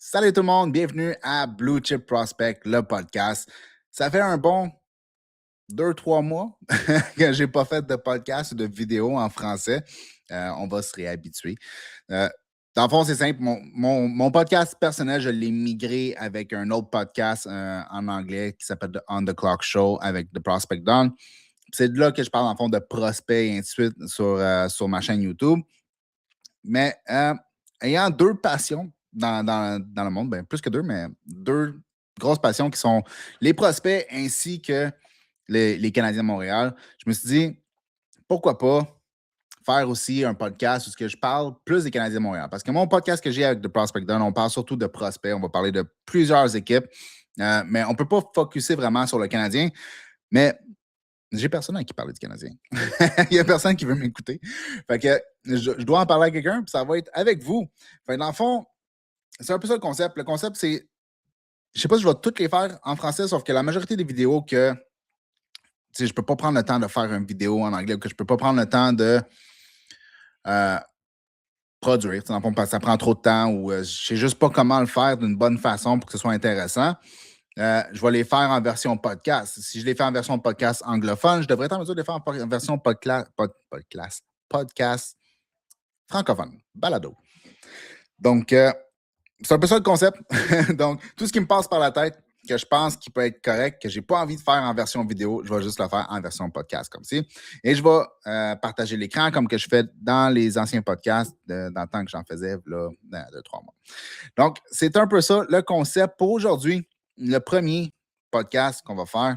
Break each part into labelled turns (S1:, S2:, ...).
S1: Salut tout le monde, bienvenue à Blue Chip Prospect, le podcast. Ça fait un bon 2-3 mois que j'ai pas fait de podcast ou de vidéo en français. On va se réhabituer. Euh, Dans le fond, c'est simple. Mon podcast personnel, je l'ai migré avec un autre podcast en anglais qui s'appelle The On the Clock Show avec The Prospect Don. C'est de là que je parle, en fond, de prospects et ainsi de suite sur ma chaîne YouTube. Mais ayant deux passions dans le monde, ben, plus que deux, mais deux grosses passions qui sont les prospects ainsi que les Canadiens de Montréal, je me suis dit, pourquoi pas faire aussi un podcast où je parle plus des Canadiens de Montréal. Parce que mon podcast que j'ai avec The Prospect Down, on parle surtout de prospects, on va parler de plusieurs équipes, mais on ne peut pas focuser vraiment sur le Canadien. Mais j'ai personne à qui parler du Canadien. Il n'y a personne qui veut m'écouter. Fait que je dois en parler à quelqu'un, puis ça va être avec vous. Fait que dans le fond, c'est un peu ça le concept. Le concept, c'est. Je sais pas si je vais toutes les faire en français, sauf que la majorité des vidéos que. Je ne peux pas prendre le temps de faire une vidéo en anglais ou que je ne peux pas prendre le temps de produire. Dans le fond, parce que ça prend trop de temps ou je ne sais juste pas comment le faire d'une bonne façon pour que ce soit intéressant. Je vais les faire en version podcast. Si je les fais en version podcast anglophone, je devrais être en mesure de les faire en version podcast francophone, balado. Donc, c'est un peu ça le concept. Donc, tout ce qui me passe par la tête, que je pense qu'il peut être correct, que je n'ai pas envie de faire en version vidéo, je vais juste le faire en version podcast comme ci. Et je vais partager l'écran comme que je fais dans les anciens podcasts, dans le temps que j'en faisais, là, 2-3 mois. Donc, c'est un peu ça le concept pour aujourd'hui. Le premier podcast qu'on va faire,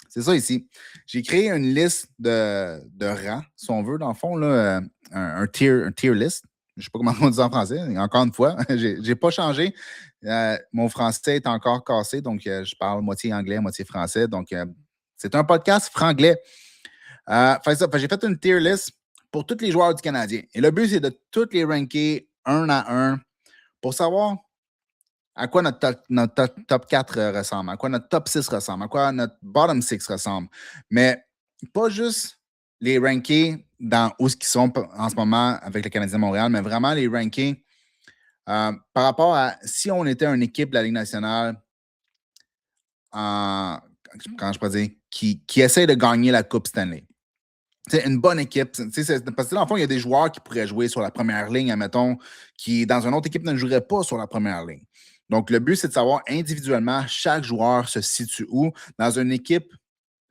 S1: c'est ça ici. J'ai créé une liste de rangs, si on veut, dans le fond, là, un tier list. Je ne sais pas comment on dit en français. Encore une fois, je n'ai pas changé. Mon français est encore cassé, donc je parle moitié anglais, moitié français. Donc, c'est un podcast franglais. J'ai fait une tier list pour tous les joueurs du Canadien. Et le but, c'est de tous les ranker un à un pour savoir à quoi notre top 4 ressemble, à quoi notre top 6 ressemble, à quoi notre bottom 6 ressemble. Mais pas juste les ranker dans où ils sont en ce moment avec le Canadien de Montréal, mais vraiment les ranker par rapport à si on était une équipe de la Ligue nationale quand je peux dire, qui essaie de gagner la Coupe Stanley. C'est une bonne équipe. Parce que dans le fond, il y a des joueurs qui pourraient jouer sur la première ligne, admettons, qui, dans une autre équipe, ne joueraient pas sur la première ligne. Donc, le but, c'est de savoir individuellement chaque joueur se situe où dans une équipe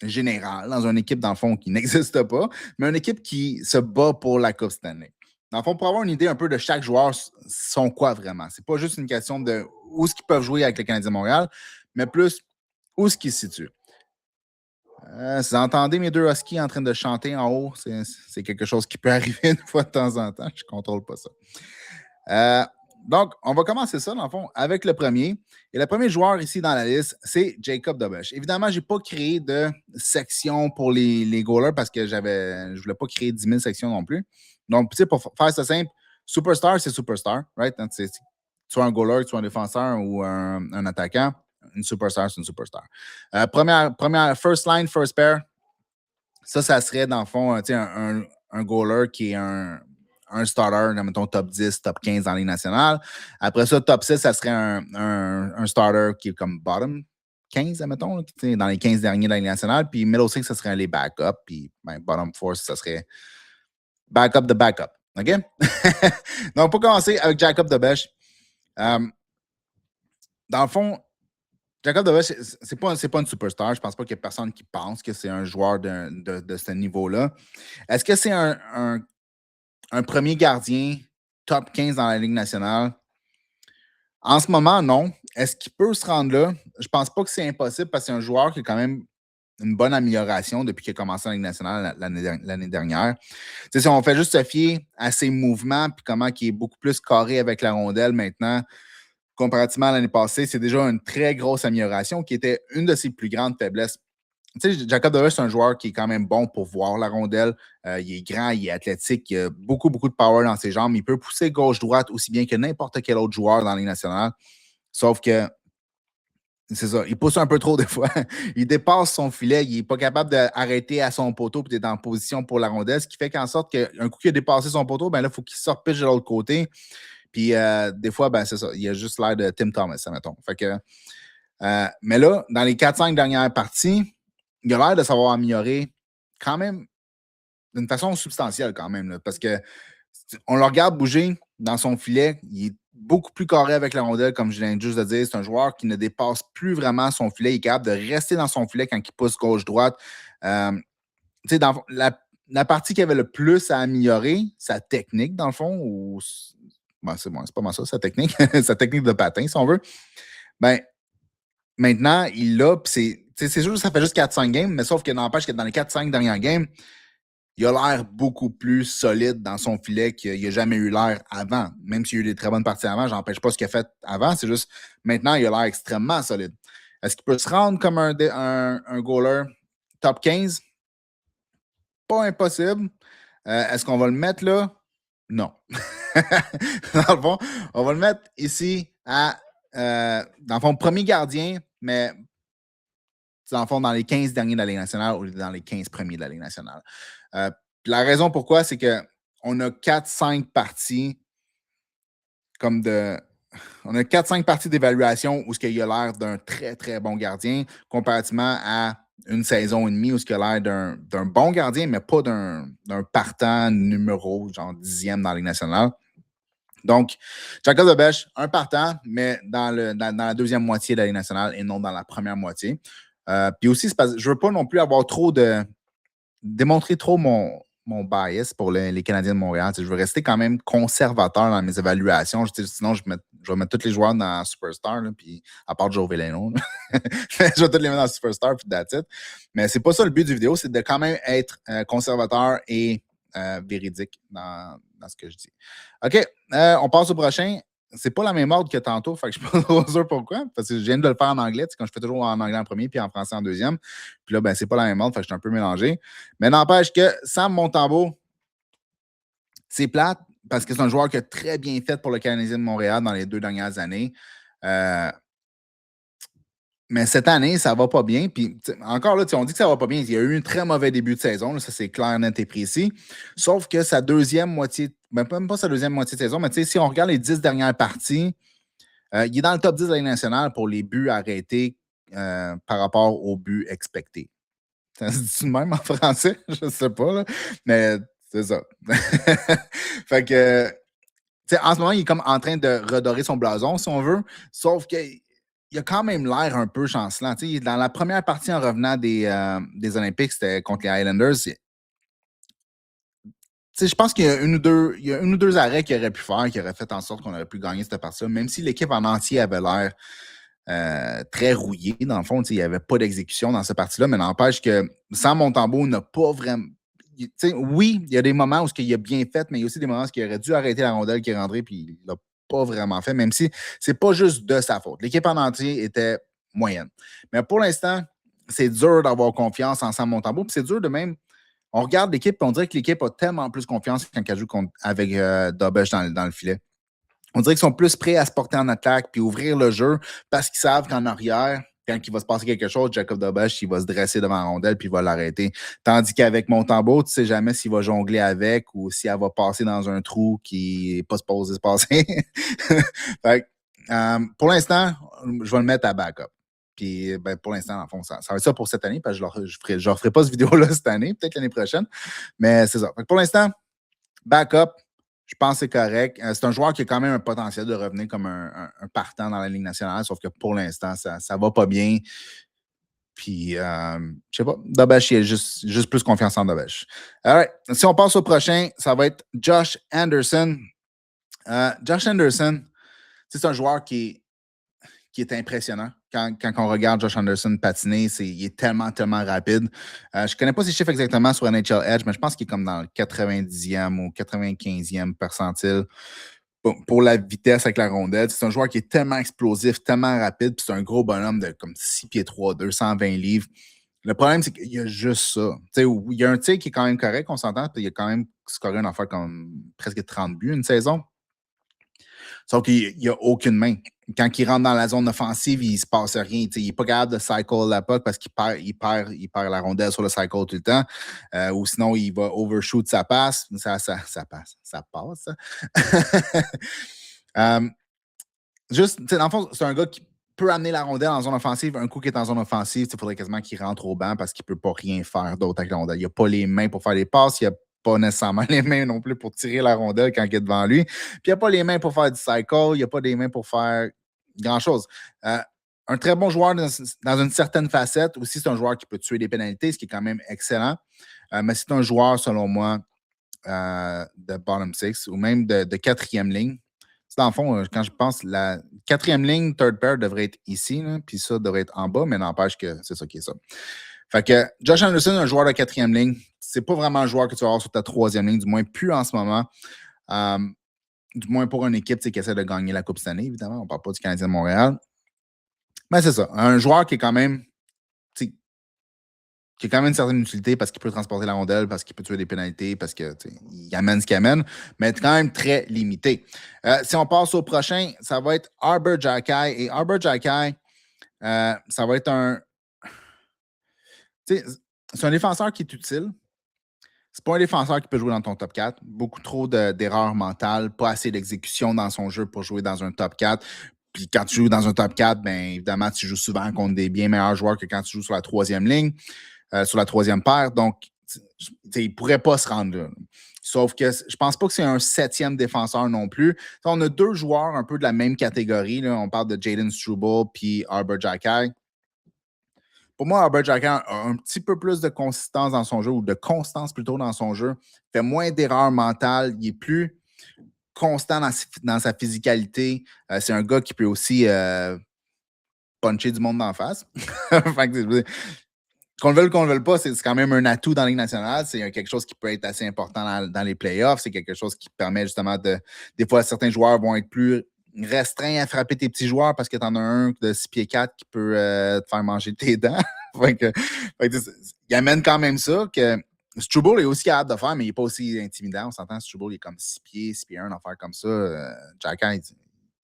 S1: générale, dans une équipe, dans le fond, qui n'existe pas, mais une équipe qui se bat pour la Coupe Stanley. Dans le fond, pour avoir une idée un peu de chaque joueur, sont quoi vraiment. C'est pas juste une question de où est-ce qu'ils peuvent jouer avec le Canadien de Montréal, mais plus où est-ce qu'ils se situent. Si vous entendez mes deux huskies en train de chanter en haut, c'est quelque chose qui peut arriver une fois de temps en temps. Je ne contrôle pas ça. Donc, on va commencer ça, dans le fond, avec le premier. Et le premier joueur ici dans la liste, c'est Jacob DeBrusk. Évidemment, je n'ai pas créé de section pour les goalers parce que je ne voulais pas créer 10 000 sections non plus. Donc, tu sais, pour faire ça simple, superstar, c'est superstar, right? Donc, soit un goaler, soit un défenseur ou un attaquant. Une superstar, c'est une superstar. Première first line, first pair. Ça serait, dans le fond, un goaler qui est un starter, mettons top 10, top 15 dans la Ligue nationale. Après ça, top 6, ça serait un starter qui est comme bottom 15, mettons, dans les 15 derniers de la Ligue nationale. Puis middle 6, ça serait les backups. Puis bottom 4, ça serait backup de backup. OK? Donc, pour commencer avec Jacob DeBrusk, dans le fond, Jacob DeBrusk, c'est pas une superstar. Je pense pas qu'il y ait personne qui pense que c'est un joueur de ce niveau-là. Est-ce que c'est un premier gardien top 15 dans la Ligue nationale? En ce moment, non. Est-ce qu'il peut se rendre là? Je pense pas que c'est impossible parce que c'est un joueur qui a quand même une bonne amélioration depuis qu'il a commencé en Ligue nationale l'année dernière. Si on fait juste se fier à ses mouvements et comment il est beaucoup plus carré avec la rondelle maintenant, comparativement à l'année passée, c'est déjà une très grosse amélioration qui était une de ses plus grandes faiblesses. Tu sais, Jacob DeBrusk, c'est un joueur qui est quand même bon pour voir la rondelle. Il est grand, il est athlétique, il a beaucoup, beaucoup de power dans ses jambes. Il peut pousser gauche-droite aussi bien que n'importe quel autre joueur dans la Ligue nationale. Sauf que, c'est ça, il pousse un peu trop des fois. Il dépasse son filet, il n'est pas capable d'arrêter à son poteau et d'être en position pour la rondelle, ce qui fait qu'en sorte qu'un coup qu'il a dépassé son poteau, ben là, il faut qu'il se repêche de l'autre côté. Puis des fois, ben c'est ça. Il a juste l'air de Tim Thomas, admettons. Fait que, mais là, dans les 4-5 dernières parties, il a l'air de savoir améliorer quand même d'une façon substantielle quand même. Là, parce que on le regarde bouger dans son filet. Il est beaucoup plus carré avec la rondelle, comme je viens juste de dire. C'est un joueur qui ne dépasse plus vraiment son filet. Il est capable de rester dans son filet quand il pousse gauche-droite. Dans la partie qui avait le plus à améliorer, sa technique, dans le fond, ou ben, c'est pas mal ça, sa technique, sa technique de patin, si on veut. Ben, maintenant, il l'a, puis c'est sûr que ça fait juste 4-5 games, mais sauf que n'empêche que dans les 4-5 dernières games, il a l'air beaucoup plus solide dans son filet qu'il n'a jamais eu l'air avant. Même s'il y a eu des très bonnes parties avant, j'empêche pas ce qu'il a fait avant. C'est juste maintenant, il a l'air extrêmement solide. Est-ce qu'il peut se rendre comme un goaler top 15? Pas impossible. Est-ce qu'on va le mettre là? Non. Dans le fond, on va le mettre ici dans le fond, premier gardien, mais dans le fond, dans les 15 derniers de la Ligue nationale ou dans les 15 premiers de la Ligue nationale. La raison pourquoi, c'est qu'on a 4-5 parties comme de. On a 4-5 parties d'évaluation où il a l'air d'un très, très bon gardien comparativement à une saison et demie où il a l'air d'un bon gardien, mais pas d'un partant numéro, genre 10e dans la Ligue nationale. Donc, Jacob DeBesch, un partant, mais dans la deuxième moitié de la Ligue nationale et non dans la première moitié. Puis aussi, c'est parce que je ne veux pas non plus avoir démontrer trop mon bias pour les Canadiens de Montréal. Je veux rester quand même conservateur dans mes évaluations. Sinon, je vais mettre tous les joueurs dans Superstar, là, puis à part Joe Veleno. Je vais tous les mettre dans Superstar, puis that's it. Mais c'est pas ça le but du vidéo, c'est de quand même être conservateur et véridique dans ce que je dis. OK, on passe au prochain. C'est pas la même ordre que tantôt, fait que je ne suis pas trop sûr pourquoi. Parce que je viens de le faire en anglais, quand je fais toujours en anglais en premier, puis en français en deuxième. Puis là, ben, c'est pas la même ordre, fait que je suis un peu mélangé. Mais n'empêche que Sam Montembeault, c'est plate parce que c'est un joueur qui a très bien fait pour le Canadien de Montréal dans les 2 dernières années. Mais cette année, ça va pas bien. Puis encore là, on dit que ça va pas bien. Il y a eu un très mauvais début de saison. Là, ça, c'est clair, net et précis. Sauf que sa deuxième moitié, même pas sa deuxième moitié de saison, mais si on regarde les 10 dernières parties, il est dans le top 10 de la Ligue nationale pour les buts arrêtés par rapport aux buts expectés. Ça se dit même en français? Je ne sais pas, là. Mais c'est ça. Fait que, en ce moment, il est comme en train de redorer son blason, si on veut. Sauf qu'il a quand même l'air un peu chancelant. Dans la première partie en revenant des Olympiques, c'était contre les Highlanders. Je pense qu'il y a une ou deux arrêts qu'il aurait pu faire qui auraient fait en sorte qu'on aurait pu gagner cette partie-là, même si l'équipe en entier avait l'air très rouillée. Dans le fond, il n'y avait pas d'exécution dans cette partie-là, mais n'empêche que Sam Montembeault n'a pas vraiment. Oui, il y a des moments où il a bien fait, mais il y a aussi des moments où il aurait dû arrêter la rondelle qui est rentrée, puis il ne l'a pas vraiment fait, même si c'est pas juste de sa faute. L'équipe en entier était moyenne. Mais pour l'instant, c'est dur d'avoir confiance en Sam Montembeault, puis c'est dur de même. On regarde l'équipe et on dirait que l'équipe a tellement plus confiance quand elle joue avec Dobesch dans le filet. On dirait qu'ils sont plus prêts à se porter en attaque puis ouvrir le jeu parce qu'ils savent qu'en arrière, quand il va se passer quelque chose, Jacob Dobesch, il va se dresser devant la rondelle puis il va l'arrêter. Tandis qu'avec Montembeault, tu ne sais jamais s'il va jongler avec ou si elle va passer dans un trou qui n'est pas supposé se passer. Fait, pour l'instant, je vais le mettre à backup. Puis, ben, pour l'instant, en fond, ça va être ça pour cette année, parce que je ne referai pas cette vidéo-là cette année, peut-être l'année prochaine. Mais c'est ça. Fait, pour l'instant, backup, je pense que c'est correct. C'est un joueur qui a quand même un potentiel de revenir comme un partant dans la Ligue nationale, sauf que pour l'instant, ça ne va pas bien. Puis, je sais pas, Dobesch, il a juste plus confiance en Dobesch. Right. Si on passe au prochain, ça va être Josh Anderson. Josh Anderson, c'est un joueur qui est impressionnant. Quand on regarde Josh Anderson patiner, il est tellement, tellement rapide. Je ne connais pas ses chiffres exactement sur NHL Edge, mais je pense qu'il est comme dans le 90e ou 95e percentile pour la vitesse avec la rondelle. C'est un joueur qui est tellement explosif, tellement rapide, puis c'est un gros bonhomme de comme 6 pieds 3, 220 livres. Le problème, c'est qu'il y a juste ça. Il y a un tir qui est quand même correct, on s'entend, puis il a quand même scoré une affaire comme presque 30 buts une saison. Sauf qu'il n'y a aucune main. Quand il rentre dans la zone offensive, il ne se passe rien. Il n'est pas capable de cycle la puck parce qu'il perd la rondelle sur le cycle tout le temps. Ou sinon, il va overshoot sa passe. Ça passe. Juste, tu sais, dans le fond, c'est un gars qui peut amener la rondelle en zone offensive. Un coup qui est en zone offensive, il faudrait quasiment qu'il rentre au banc parce qu'il ne peut pas rien faire d'autre avec la rondelle. Il n'a pas les mains pour faire les passes, il n'a pas nécessairement les mains non plus pour tirer la rondelle quand il est devant lui. Puis il n'a pas les mains pour faire du cycle, il n'a pas les mains pour faire grand-chose. Un très bon joueur dans une certaine facette. Aussi, c'est un joueur qui peut tuer des pénalités, ce qui est quand même excellent. Mais c'est un joueur, selon moi, de bottom six ou même de quatrième ligne. Dans le fond, quand je pense, la quatrième ligne, third pair devrait être ici, là, puis ça devrait être en bas, mais n'empêche que c'est ça qui est ça. Fait que Josh Anderson, un joueur de quatrième ligne, c'est pas vraiment un joueur que tu vas avoir sur ta troisième ligne, du moins plus en ce moment. Du moins pour une équipe qui essaie de gagner la Coupe cette année, évidemment. On ne parle pas du Canadien de Montréal. Mais c'est ça. Un joueur qui est quand même une certaine utilité parce qu'il peut transporter la rondelle, parce qu'il peut tuer des pénalités, parce qu'il amène ce qu'il amène, mais quand même très limité. Si on passe au prochain, ça va être Arber Xhekaj. Et Arber Xhekaj, ça va être c'est un défenseur qui est utile. C'est pas un défenseur qui peut jouer dans ton top 4. Beaucoup trop d'erreurs mentales, pas assez d'exécution dans son jeu pour jouer dans un top 4. Puis quand tu joues dans un top 4, bien évidemment, tu joues souvent contre des bien meilleurs joueurs que quand tu joues sur la troisième ligne. Sur la troisième paire. Donc, il ne pourrait pas se rendre là. Sauf que je ne pense pas que c'est un septième défenseur non plus. On a deux joueurs un peu de la même catégorie. Là. On parle de Jayden Struble puis Arber Xhekaj. Pour moi, Arber Xhekaj a un petit peu plus de consistance dans son jeu, ou de constance plutôt dans son jeu. Il fait moins d'erreurs mentales. Il est plus constant dans sa physicalité. C'est un gars qui peut aussi puncher du monde d'en face. Qu'on le veuille ou qu'on ne le veuille pas, c'est quand même un atout dans la Ligue nationale. C'est quelque chose qui peut être assez important dans les playoffs. C'est quelque chose qui permet justement de. Des fois, certains joueurs vont être plus restreints à frapper tes petits joueurs parce que tu en as un de 6 pieds 4 qui peut te faire manger tes dents. Il amène quand même ça. Que Struble est aussi capable de faire, mais il n'est pas aussi intimidant. On s'entend, Struble est comme 6 pieds 1, en faire comme ça. Xhekaj,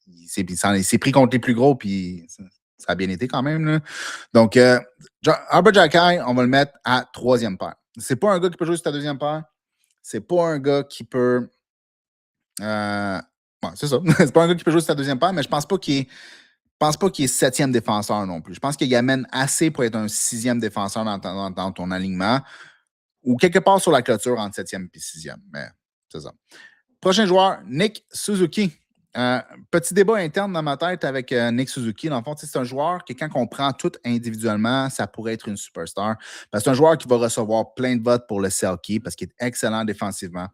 S1: il s'est pris contre les plus gros, puis ça a bien été quand même. Là. Donc, Arber Xhekaj, on va le mettre à troisième paire. C'est pas un gars qui peut jouer sur ta deuxième paire. C'est pas un gars qui peut. C'est ça. C'est pas un gars qui peut jouer sur ta deuxième paire, mais je pense pas qu'il est septième défenseur non plus. Je pense qu'il amène assez pour être un sixième défenseur dans ton alignement ou quelque part sur la clôture entre septième et sixième. Mais c'est ça. Prochain joueur, Nick Suzuki. Petit débat interne dans ma tête avec Nick Suzuki. Dans le fond, c'est un joueur que quand on prend tout individuellement, ça pourrait être une superstar. Parce que c'est un joueur qui va recevoir plein de votes pour le Selke parce qu'il est excellent défensivement.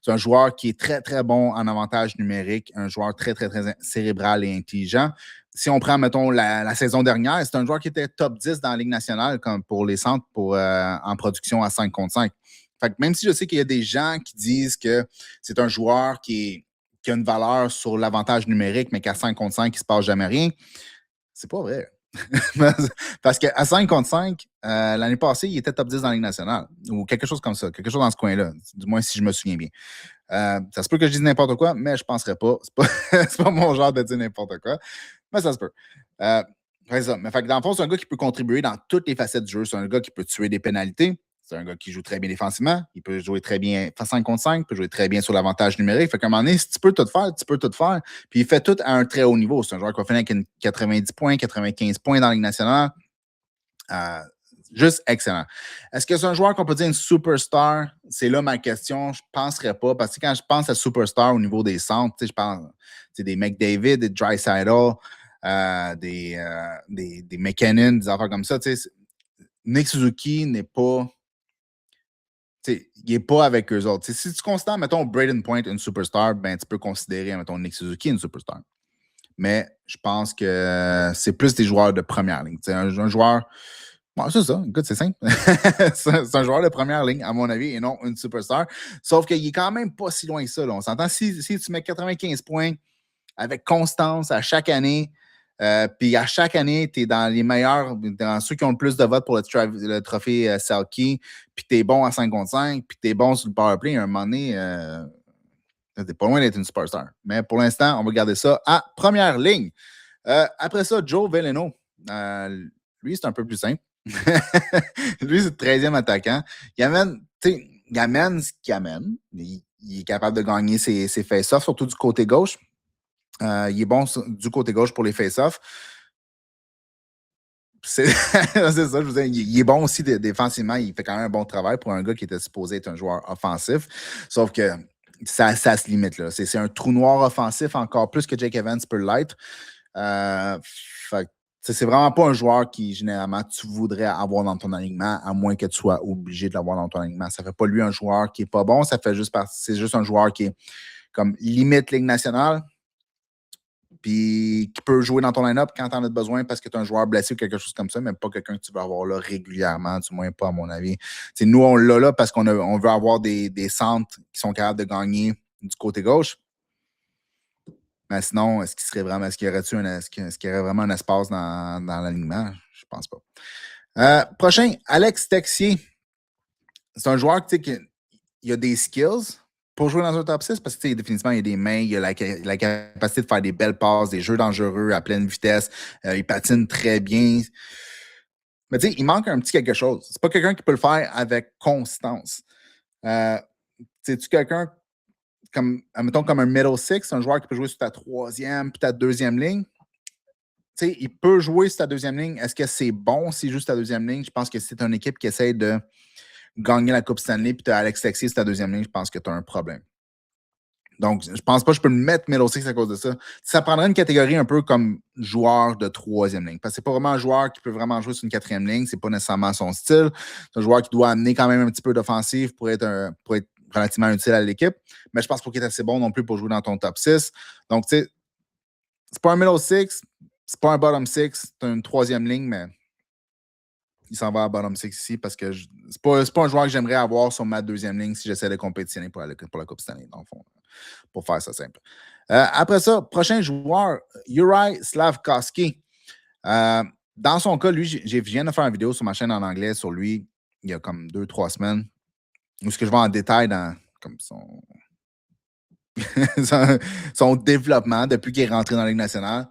S1: C'est un joueur qui est très, très bon en avantage numérique, un joueur très, très, très cérébral et intelligent. Si on prend, mettons, la saison dernière, c'est un joueur qui était top 10 dans la Ligue nationale comme pour les centres en production à 5 contre 5. Fait que même si je sais qu'il y a des gens qui disent que c'est un joueur qui a une valeur sur l'avantage numérique, mais qu'à 5 contre 5, il ne se passe jamais rien, c'est pas vrai. Parce qu'à 5 contre 5, l'année passée, il était top 10 dans la Ligue nationale, ou quelque chose comme ça, quelque chose dans ce coin-là, du moins si je me souviens bien. Ça se peut que je dise n'importe quoi, mais je ne penserais pas. C'est pas mon genre de dire n'importe quoi, mais ça se peut. C'est ça. Mais fait que dans le fond, c'est un gars qui peut contribuer dans toutes les facettes du jeu. C'est un gars qui peut tuer des pénalités. C'est un gars qui joue très bien défensivement. Il peut jouer très bien 5 contre 5, il peut jouer très bien sur l'avantage numérique. Fait qu'à un moment donné, si tu peux tout faire, tu peux tout faire. Puis il fait tout à un très haut niveau. C'est un joueur qui va finir avec 90 points, 95 points dans la Ligue nationale. Juste excellent. Est-ce que c'est un joueur qu'on peut dire une superstar? C'est là ma question. Je ne penserais pas. Parce que quand je pense à superstar au niveau des centres, je pense des McDavid, des Draisaitl, des McKinnon, des affaires comme ça. Nick Suzuki n'est pas. Il n'est pas avec eux autres. Si tu considères, mettons, Brayden Point une superstar, ben, tu peux considérer, mettons, Nick Suzuki une superstar. Mais je pense que c'est plus des joueurs de première ligne. Un joueur. Bon, c'est ça. Écoute, c'est simple. C'est un joueur de première ligne, à mon avis, et non une superstar. Sauf qu'il est quand même pas si loin que ça. Là. On s'entend, si tu mets 95 points avec constance à chaque année, puis à chaque année, tu es dans les meilleurs, dans ceux qui ont le plus de votes pour le trophée Selke, puis tu es bon à 5 contre 5, puis tu es bon sur le powerplay, à un moment donné, t'es pas loin d'être une superstar. Mais pour l'instant, on va garder ça à première ligne. Après ça, Joe Veleno. Lui, c'est un peu plus simple. Lui, c'est le 13e attaquant. Il amène ce qu'il amène. Il est capable de gagner ses face-offs, surtout du côté gauche. Il est bon du côté gauche pour les face-offs. C'est ça, je veux dire, il est bon aussi défensivement. Il fait quand même un bon travail pour un gars qui était supposé être un joueur offensif. Sauf que ça se limite. Là. C'est un trou noir offensif encore plus que Jake Evans peut l'être. C'est vraiment pas un joueur qui, généralement, tu voudrais avoir dans ton alignement, à moins que tu sois obligé de l'avoir dans ton alignement. Ça fait pas lui un joueur qui est pas bon. C'est juste un joueur qui est comme limite Ligue nationale, puis qui peut jouer dans ton line-up quand tu en as besoin parce que tu es un joueur blessé ou quelque chose comme ça, mais pas quelqu'un que tu veux avoir là régulièrement, du moins pas à mon avis. T'sais, nous, on l'a là parce on veut avoir des centres qui sont capables de gagner du côté gauche. Mais sinon, est-ce qu'il y aurait vraiment un espace dans l'alignement? Je pense pas. Prochain, Alex Texier. C'est un joueur qui a des skills pour jouer dans un top 6 parce que définitivement, il a des mains, il a la capacité de faire des belles passes, des jeux dangereux à pleine vitesse. Il patine très bien. Mais tu sais, il manque un petit quelque chose. C'est pas quelqu'un qui peut le faire avec constance. C'est-tu quelqu'un mettons comme un middle six, un joueur qui peut jouer sur ta troisième, puis ta deuxième ligne? Tu sais, il peut jouer sur ta deuxième ligne. Est-ce que c'est bon s'il joue sur ta deuxième ligne? Je pense que si c'est une équipe qui essaie de gagner la Coupe Stanley, puis tu as Alex Texier sur ta deuxième ligne, je pense que tu as un problème. Donc, je pense pas que je peux me mettre middle six à cause de ça. Ça prendrait une catégorie un peu comme joueur de troisième ligne. Parce que c'est pas vraiment un joueur qui peut vraiment jouer sur une quatrième ligne. C'est pas nécessairement son style. C'est un joueur qui doit amener quand même un petit peu d'offensive pour être relativement utile à l'équipe. Mais je pense pas qu'il est assez bon non plus pour jouer dans ton top 6. Donc, tu sais, c'est pas un middle six, c'est pas un bottom six, c'est une troisième ligne, mais il s'en va à bottom six ici parce que c'est pas un joueur que j'aimerais avoir sur ma deuxième ligne si j'essaie de compétitionner pour la Coupe Stanley, dans le fond, pour faire ça simple. Après ça, prochain joueur, Juraj Slafkovský. Dans son cas, lui, je viens de faire une vidéo sur ma chaîne en anglais sur lui il y a comme 2-3 semaines où ce que je vois en détail dans comme son développement depuis qu'il est rentré dans la Ligue nationale.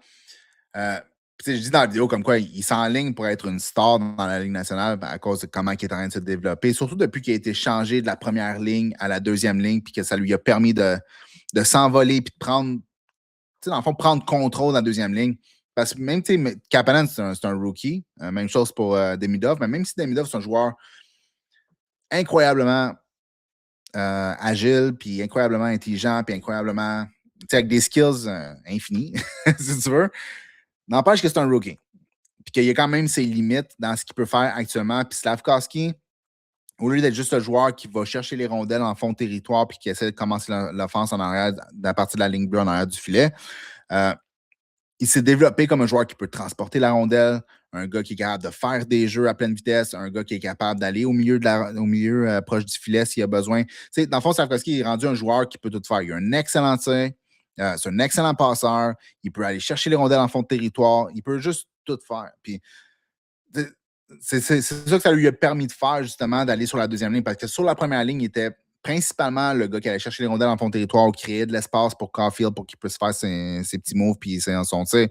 S1: Je dis dans la vidéo comme quoi il s'enligne pour être une star dans la Ligue nationale à cause de comment il est en train de se développer, surtout depuis qu'il a été changé de la première ligne à la deuxième ligne, puis que ça lui a permis de s'envoler puis de prendre, dans le fond, prendre contrôle de la deuxième ligne. Parce que même, Kapanen, c'est un rookie. Même chose pour Demidov, mais même si Demidov, c'est un joueur incroyablement agile, puis incroyablement intelligent, puis incroyablement, avec des skills infinis, si tu veux, n'empêche que c'est un rookie. Puis qu'il y a quand même ses limites dans ce qu'il peut faire actuellement. Puis Slafkovský, au lieu d'être juste un joueur qui va chercher les rondelles en fond de territoire puis qui essaie de commencer l'offense en arrière, à partir de la ligne bleue en arrière du filet, il s'est développé comme un joueur qui peut transporter la rondelle, un gars qui est capable de faire des jeux à pleine vitesse, un gars qui est capable d'aller au milieu proche du filet s'il y a besoin. T'sais, dans le fond, Slafkovský est rendu un joueur qui peut tout faire. Il a un excellent tir, c'est un excellent passeur, il peut aller chercher les rondelles en fond de territoire, il peut juste tout faire. Puis, c'est ça que ça lui a permis de faire, justement, d'aller sur la deuxième ligne, parce que sur la première ligne, il était principalement le gars qui allait chercher les rondelles en fond de territoire ou créer de l'espace pour Caulfield pour qu'il puisse faire ses petits moves puis son tir.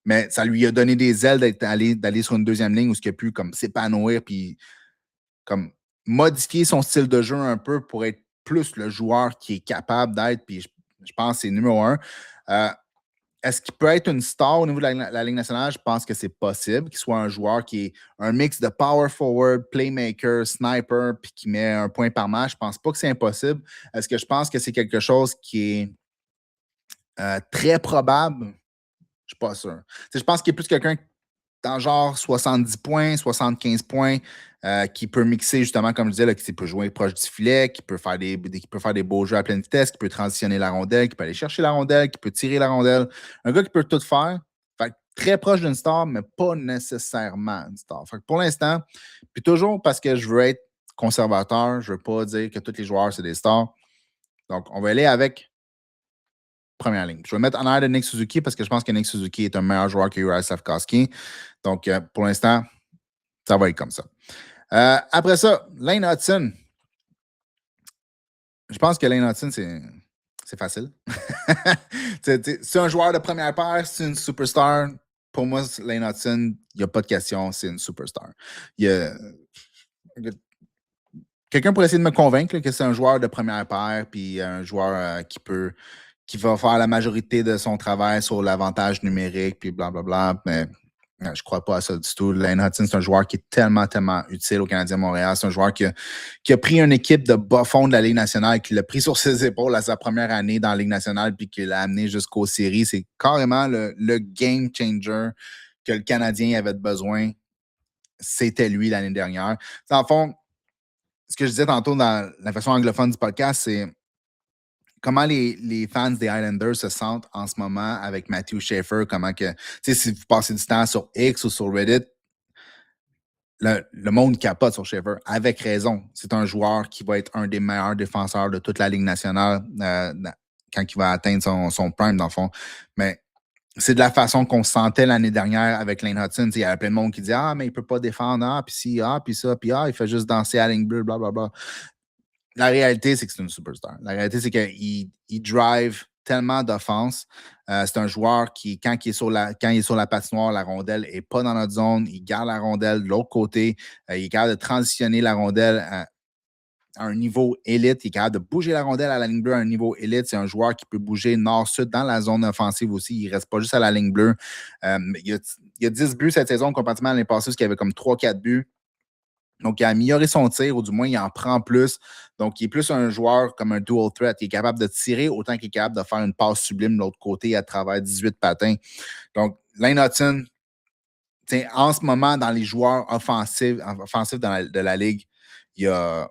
S1: Mais ça lui a donné des ailes d'aller sur une deuxième ligne où il a pu comme s'épanouir puis comme modifier son style de jeu un peu pour être plus le joueur qui est capable d'être. Puis je pense que c'est numéro un. Est-ce qu'il peut être une star au niveau de la Ligue nationale? Je pense que c'est possible qu'il soit un joueur qui est un mix de power forward, playmaker, sniper, puis qui met un point par match. Je ne pense pas que c'est impossible. Est-ce que je pense que c'est quelque chose qui est très probable? Je ne suis pas sûr. Je pense qu'il est plus quelqu'un dans genre 70 points, 75 points, qui peut mixer justement, comme je disais, là, qui peut jouer proche du filet, qui peut faire des beaux jeux à pleine vitesse, qui peut transitionner la rondelle, qui peut aller chercher la rondelle, qui peut tirer la rondelle. Un gars qui peut tout faire. Fait que très proche d'une star, mais pas nécessairement une star. Fait que pour l'instant, puis toujours parce que je veux être conservateur, je ne veux pas dire que tous les joueurs, c'est des stars. Donc, on va aller avec première ligne. Je vais mettre en arrière de Nick Suzuki parce que je pense que Nick Suzuki est un meilleur joueur que Juraj Slafkovský. Donc, pour l'instant, ça va être comme ça. Après ça, Lane Hutson. Je pense que Lane Hutson, c'est facile. C'est un joueur de première paire, c'est une superstar. Pour moi, Lane Hutson, il n'y a pas de question, c'est une superstar. Quelqu'un pourrait essayer de me convaincre là, que c'est un joueur de première paire, puis un joueur qui peut qui va faire la majorité de son travail sur l'avantage numérique, puis blablabla. Mais je crois pas à ça du tout. Lane Hudson, c'est un joueur qui est tellement, tellement utile au Canadien de Montréal. C'est un joueur qui a pris une équipe de bas fond de la Ligue nationale, qui l'a pris sur ses épaules à sa première année dans la Ligue nationale, puis qui l'a amené jusqu'aux séries. C'est carrément le game changer que le Canadien avait besoin. C'était lui l'année dernière. En fond, ce que je disais tantôt dans la version anglophone du podcast, c'est comment les fans des Islanders se sentent en ce moment avec Matthew Schaefer, comment que, si vous passez du temps sur X ou sur Reddit, le monde capote sur Schaefer, avec raison. C'est un joueur qui va être un des meilleurs défenseurs de toute la Ligue nationale quand il va atteindre son prime, dans le fond. Mais c'est de la façon qu'on se sentait l'année dernière avec Lane Hudson. Il y avait plein de monde qui disait « Ah, mais il ne peut pas défendre, puis ci, puis ça, puis il fait juste danser à la ligne bleue, blablabla. » La réalité, c'est que c'est une superstar. La réalité, c'est qu'il drive tellement d'offense. C'est un joueur qui, quand il est sur la patinoire, la rondelle n'est pas dans notre zone. Il garde la rondelle de l'autre côté. Il est capable de transitionner la rondelle à un niveau élite. Il est capable de bouger la rondelle à la ligne bleue à un niveau élite. C'est un joueur qui peut bouger nord-sud dans la zone offensive aussi. Il ne reste pas juste à la ligne bleue. Il y a 10 buts cette saison, comparativement à l'année passée, parce qu'il y avait comme 3-4 buts. Donc, il a amélioré son tir, ou du moins, il en prend plus. Donc, il est plus un joueur comme un dual threat. Il est capable de tirer autant qu'il est capable de faire une passe sublime de l'autre côté à travers 18 patins. Donc, Lane Hudson, en ce moment, dans les joueurs offensifs de la Ligue, il y a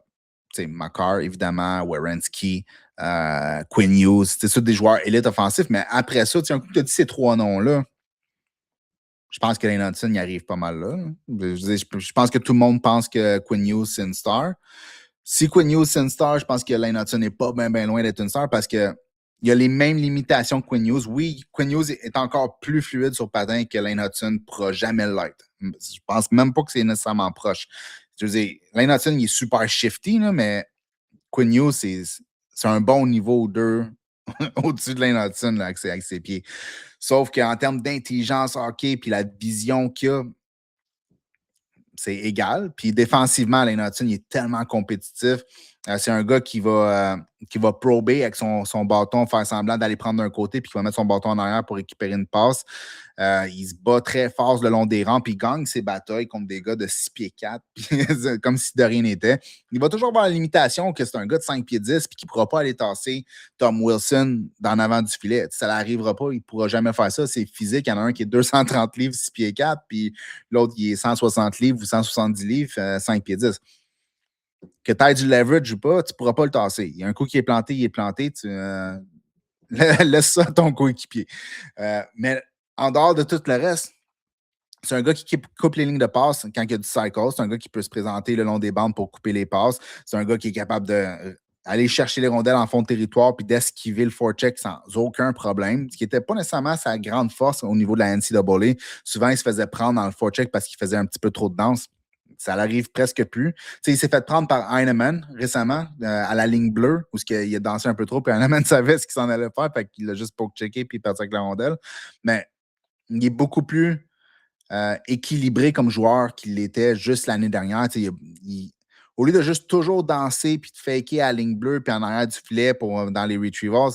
S1: Makar, évidemment, Werenski, Quinn Hughes. C'est ça des joueurs élites offensifs. Mais après ça, un coup que tu as dit ces trois noms-là, je pense que Lane Hudson y arrive pas mal là. Je pense que tout le monde pense que Quinn Hughes, c'est une star. Si Quinn Hughes, c'est une star, je pense que Lane Hudson n'est pas bien loin d'être une star parce qu'il y a les mêmes limitations que Quinn Hughes. Oui, Quinn Hughes est encore plus fluide sur patin que Lane Hudson ne pourra jamais l'être. Je pense même pas que c'est nécessairement proche. Je veux dire, Lane Hudson, il est super shifty, là, mais Quinn Hughes, c'est un bon niveau 2 au-dessus de Lane Hudson là, avec ses pieds. Sauf qu'en termes d'intelligence hockey puis la vision qu'il a, c'est égal. Puis défensivement, Lane Hudson, il est tellement compétitif. C'est un gars qui va prober avec son bâton, faire semblant d'aller prendre d'un côté, puis qui va mettre son bâton en arrière pour récupérer une passe. Il se bat très fort le long des rangs, puis il gagne ses batailles contre des gars de 6 pieds 4, comme si de rien n'était. Il va toujours avoir la limitation que c'est un gars de 5 pieds 10, puis qu'il ne pourra pas aller tasser Tom Wilson dans l'avant du filet. Ça n'arrivera pas, il ne pourra jamais faire ça. C'est physique. Il y en a un qui est 230 livres, 6 pieds 4, puis l'autre, il est 160 livres ou 170 livres, 5 pieds 10. Que tu aies du leverage ou pas, tu ne pourras pas le tasser. Il y a un coup qui est planté, il est planté. Laisse ça à ton coéquipier. Mais en dehors de tout le reste, c'est un gars qui coupe les lignes de passe quand il y a du cycle. C'est un gars qui peut se présenter le long des bandes pour couper les passes. C'est un gars qui est capable d'aller chercher les rondelles en fond de territoire puis d'esquiver le forecheck sans aucun problème, ce qui n'était pas nécessairement sa grande force au niveau de la NCAA. Souvent, il se faisait prendre dans le forecheck parce qu'il faisait un petit peu trop de danse. Ça l'arrive presque plus. Il s'est fait prendre par Heinemann récemment à la ligne bleue où il a dansé un peu trop, puis Heinemann savait ce qu'il s'en allait faire, fait qu'il l'a juste poke-checké puis il parti avec la rondelle. Mais il est beaucoup plus équilibré comme joueur qu'il l'était juste l'année dernière. Au lieu de juste toujours danser puis de faker à la ligne bleue puis en arrière du filet dans les retrievals,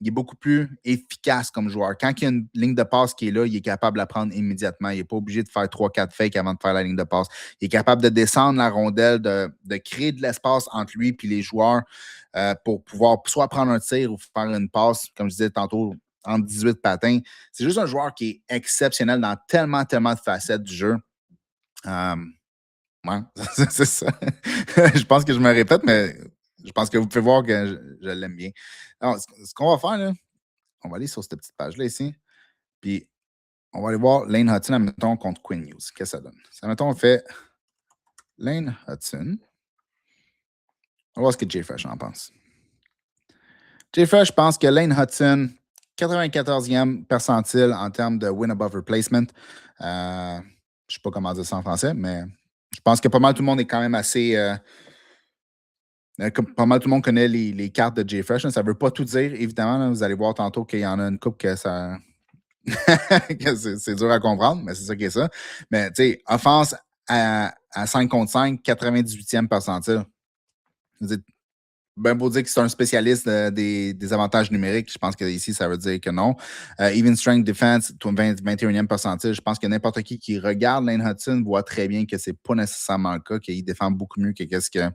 S1: il est beaucoup plus efficace comme joueur. Quand il y a une ligne de passe qui est là, il est capable de la prendre immédiatement. Il n'est pas obligé de faire 3-4 fakes avant de faire la ligne de passe. Il est capable de descendre la rondelle, de créer de l'espace entre lui et les joueurs pour pouvoir soit prendre un tir ou faire une passe, comme je disais tantôt, entre 18 patins. C'est juste un joueur qui est exceptionnel dans tellement de facettes du jeu. Ouais, c'est ça. Je pense que je me répète, mais je pense que vous pouvez voir que je l'aime bien. Alors, ce qu'on va faire, là, on va aller sur cette petite page-là ici, puis on va aller voir Lane Hudson, admettons, contre Quinn Hughes. Qu'est-ce que ça donne? Admettons, on fait Lane Hudson. On va voir ce que Jay Fresh en pense. Jay Fresh pense que Lane Hudson, 94e percentile en termes de win above replacement. Je ne sais pas comment dire ça en français, mais je pense que pas mal tout le monde est quand même assez... pas mal tout le monde connaît les cartes de Jay Fresh. Ça ne veut pas tout dire, évidemment. Là, vous allez voir tantôt qu'il y en a une couple que ça... que c'est dur à comprendre, mais c'est ça qui est ça. Mais tu sais, offense à 5 contre 5, 98e percentile. Ben, pour dire que c'est un spécialiste des avantages numériques, je pense qu'ici, ça veut dire que non. Even Strength Defense, 21e percentile, je pense que n'importe qui regarde Lane Hudson voit très bien que c'est pas nécessairement le cas, qu'il défend beaucoup mieux que ce que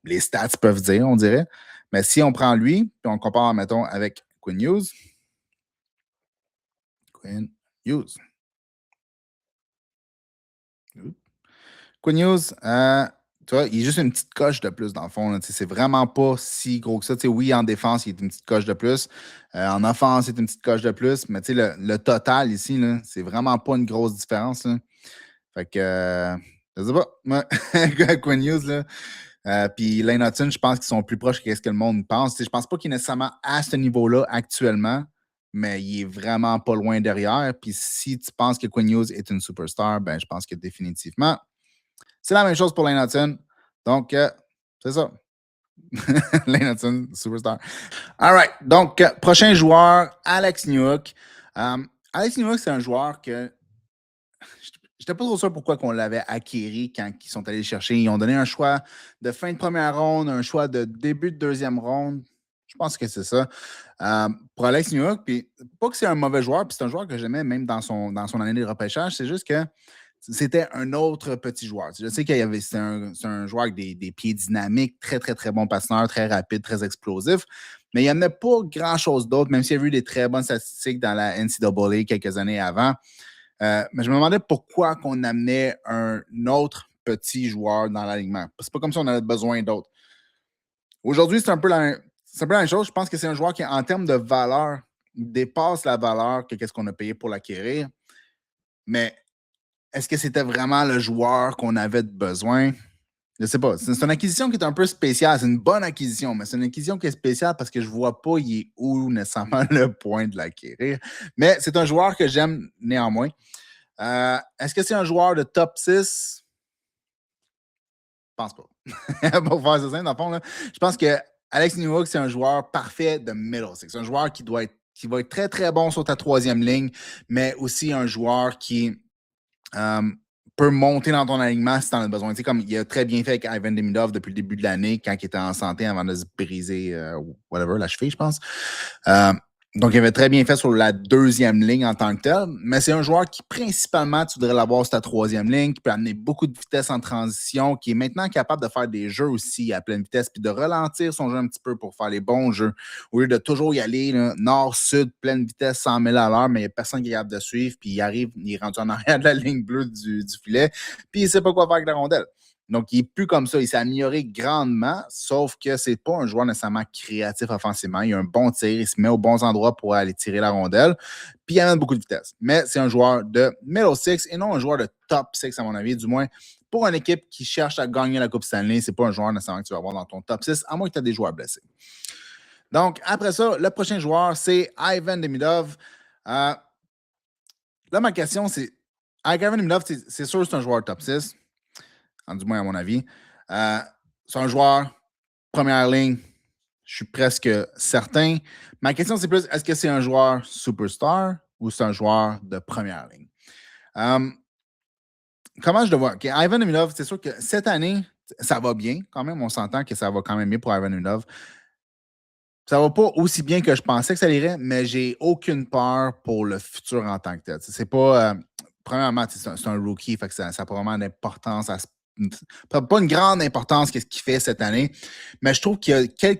S1: les stats peuvent dire, on dirait. Mais si on prend lui, puis on compare, mettons, avec Quinn Hughes. Quinn Hughes. Quinn Hughes, tu vois, il est juste une petite coche de plus dans le fond. C'est vraiment pas si gros que ça. Oui, en défense, il est une petite coche de plus. En offense, il est une petite coche de plus. Mais le total ici, c'est vraiment pas une grosse différence. Là. Fait que, je sais pas. Moi, Quinn Hughes, là. Puis Lane Hudson, je pense qu'ils sont plus proches que ce que le monde pense. Je pense pas qu'il est nécessairement à ce niveau-là actuellement, mais il est vraiment pas loin derrière. Puis si tu penses que Quinn Hughes est une superstar, ben je pense que définitivement, c'est la même chose pour Lane Hudson. Donc, c'est ça. Lane Hudson, superstar. All right. Donc, prochain joueur, Alex Newhook. Alex Newhook, c'est un joueur que j'étais pas trop sûr pourquoi qu'on l'avait acquéri quand ils sont allés le chercher. Ils ont donné un choix de fin de première ronde, un choix de début de deuxième ronde. Je pense que c'est ça. Pour Alex Newhook, puis pas que c'est un mauvais joueur, puis c'est un joueur que j'aimais même dans son année de repêchage. C'est juste que c'était un autre petit joueur. Je sais qu'il c'est un joueur avec des pieds dynamiques, très, très, très bon passeur, très rapide, très explosif. Mais il n'y en a pas grand-chose d'autre, même s'il y a eu des très bonnes statistiques dans la NCAA quelques années avant. Mais je me demandais pourquoi qu'on amenait un autre petit joueur dans l'alignement. C'est pas comme si on avait besoin d'autres. Aujourd'hui, c'est un peu la même chose. Je pense que c'est un joueur qui, en termes de valeur, dépasse la valeur que qu'est-ce qu'on a payé pour l'acquérir. Mais est-ce que c'était vraiment le joueur qu'on avait de besoin? Je ne sais pas. C'est une acquisition qui est un peu spéciale. C'est une bonne acquisition, mais c'est une acquisition qui est spéciale parce que je ne vois pas il est où nécessairement le point de l'acquérir. Mais c'est un joueur que j'aime néanmoins. Est-ce que c'est un joueur de top 6? Je pense pas. Pour faire ça simple, dans le fond, là, je pense que Alex Newhook, c'est un joueur parfait de middle six. C'est un joueur qui va être très, très bon sur ta troisième ligne, mais aussi un joueur qui peut monter dans ton alignement si tu en as besoin. Tu sais, comme il a très bien fait avec Ivan Demidov depuis le début de l'année, quand il était en santé avant de se briser whatever, la cheville, je pense. Donc, il avait très bien fait sur la deuxième ligne en tant que tel, mais c'est un joueur qui, principalement, tu voudrais l'avoir sur ta troisième ligne, qui peut amener beaucoup de vitesse en transition, qui est maintenant capable de faire des jeux aussi à pleine vitesse, puis de ralentir son jeu un petit peu pour faire les bons jeux, au lieu de toujours y aller nord-sud, pleine vitesse, 100 000 à l'heure, mais il n'y a personne qui est capable de suivre, puis il est rendu en arrière de la ligne bleue du filet, puis il ne sait pas quoi faire avec la rondelle. Donc, il n'est plus comme ça. Il s'est amélioré grandement, sauf que ce n'est pas un joueur nécessairement créatif offensivement. Il a un bon tir, il se met aux bons endroits pour aller tirer la rondelle, puis il amène beaucoup de vitesse. Mais c'est un joueur de middle six et non un joueur de top six, à mon avis. Du moins, pour une équipe qui cherche à gagner la Coupe Stanley, ce n'est pas un joueur nécessairement que tu vas avoir dans ton top 6, à moins que tu aies des joueurs blessés. Donc, après ça, le prochain joueur, c'est Ivan Demidov. Là, ma question, c'est Ivan Demidov, c'est sûr que c'est un joueur top 6. Du moins à mon avis. C'est un joueur, première ligne, je suis presque certain. Ma question, c'est plus, est-ce que c'est un joueur superstar ou c'est un joueur de première ligne? Comment je le vois? Okay, Ivan Demidov, c'est sûr que cette année, ça va bien quand même. On s'entend que ça va quand même bien pour Ivan Demidov. Ça va pas aussi bien que je pensais que ça irait, mais j'ai aucune peur pour le futur en tant que tel. C'est pas... premièrement, c'est un rookie, fait que ça n'a pas vraiment d'importance pas une grande importance qu'est-ce qu'il fait cette année, mais je trouve qu'il y a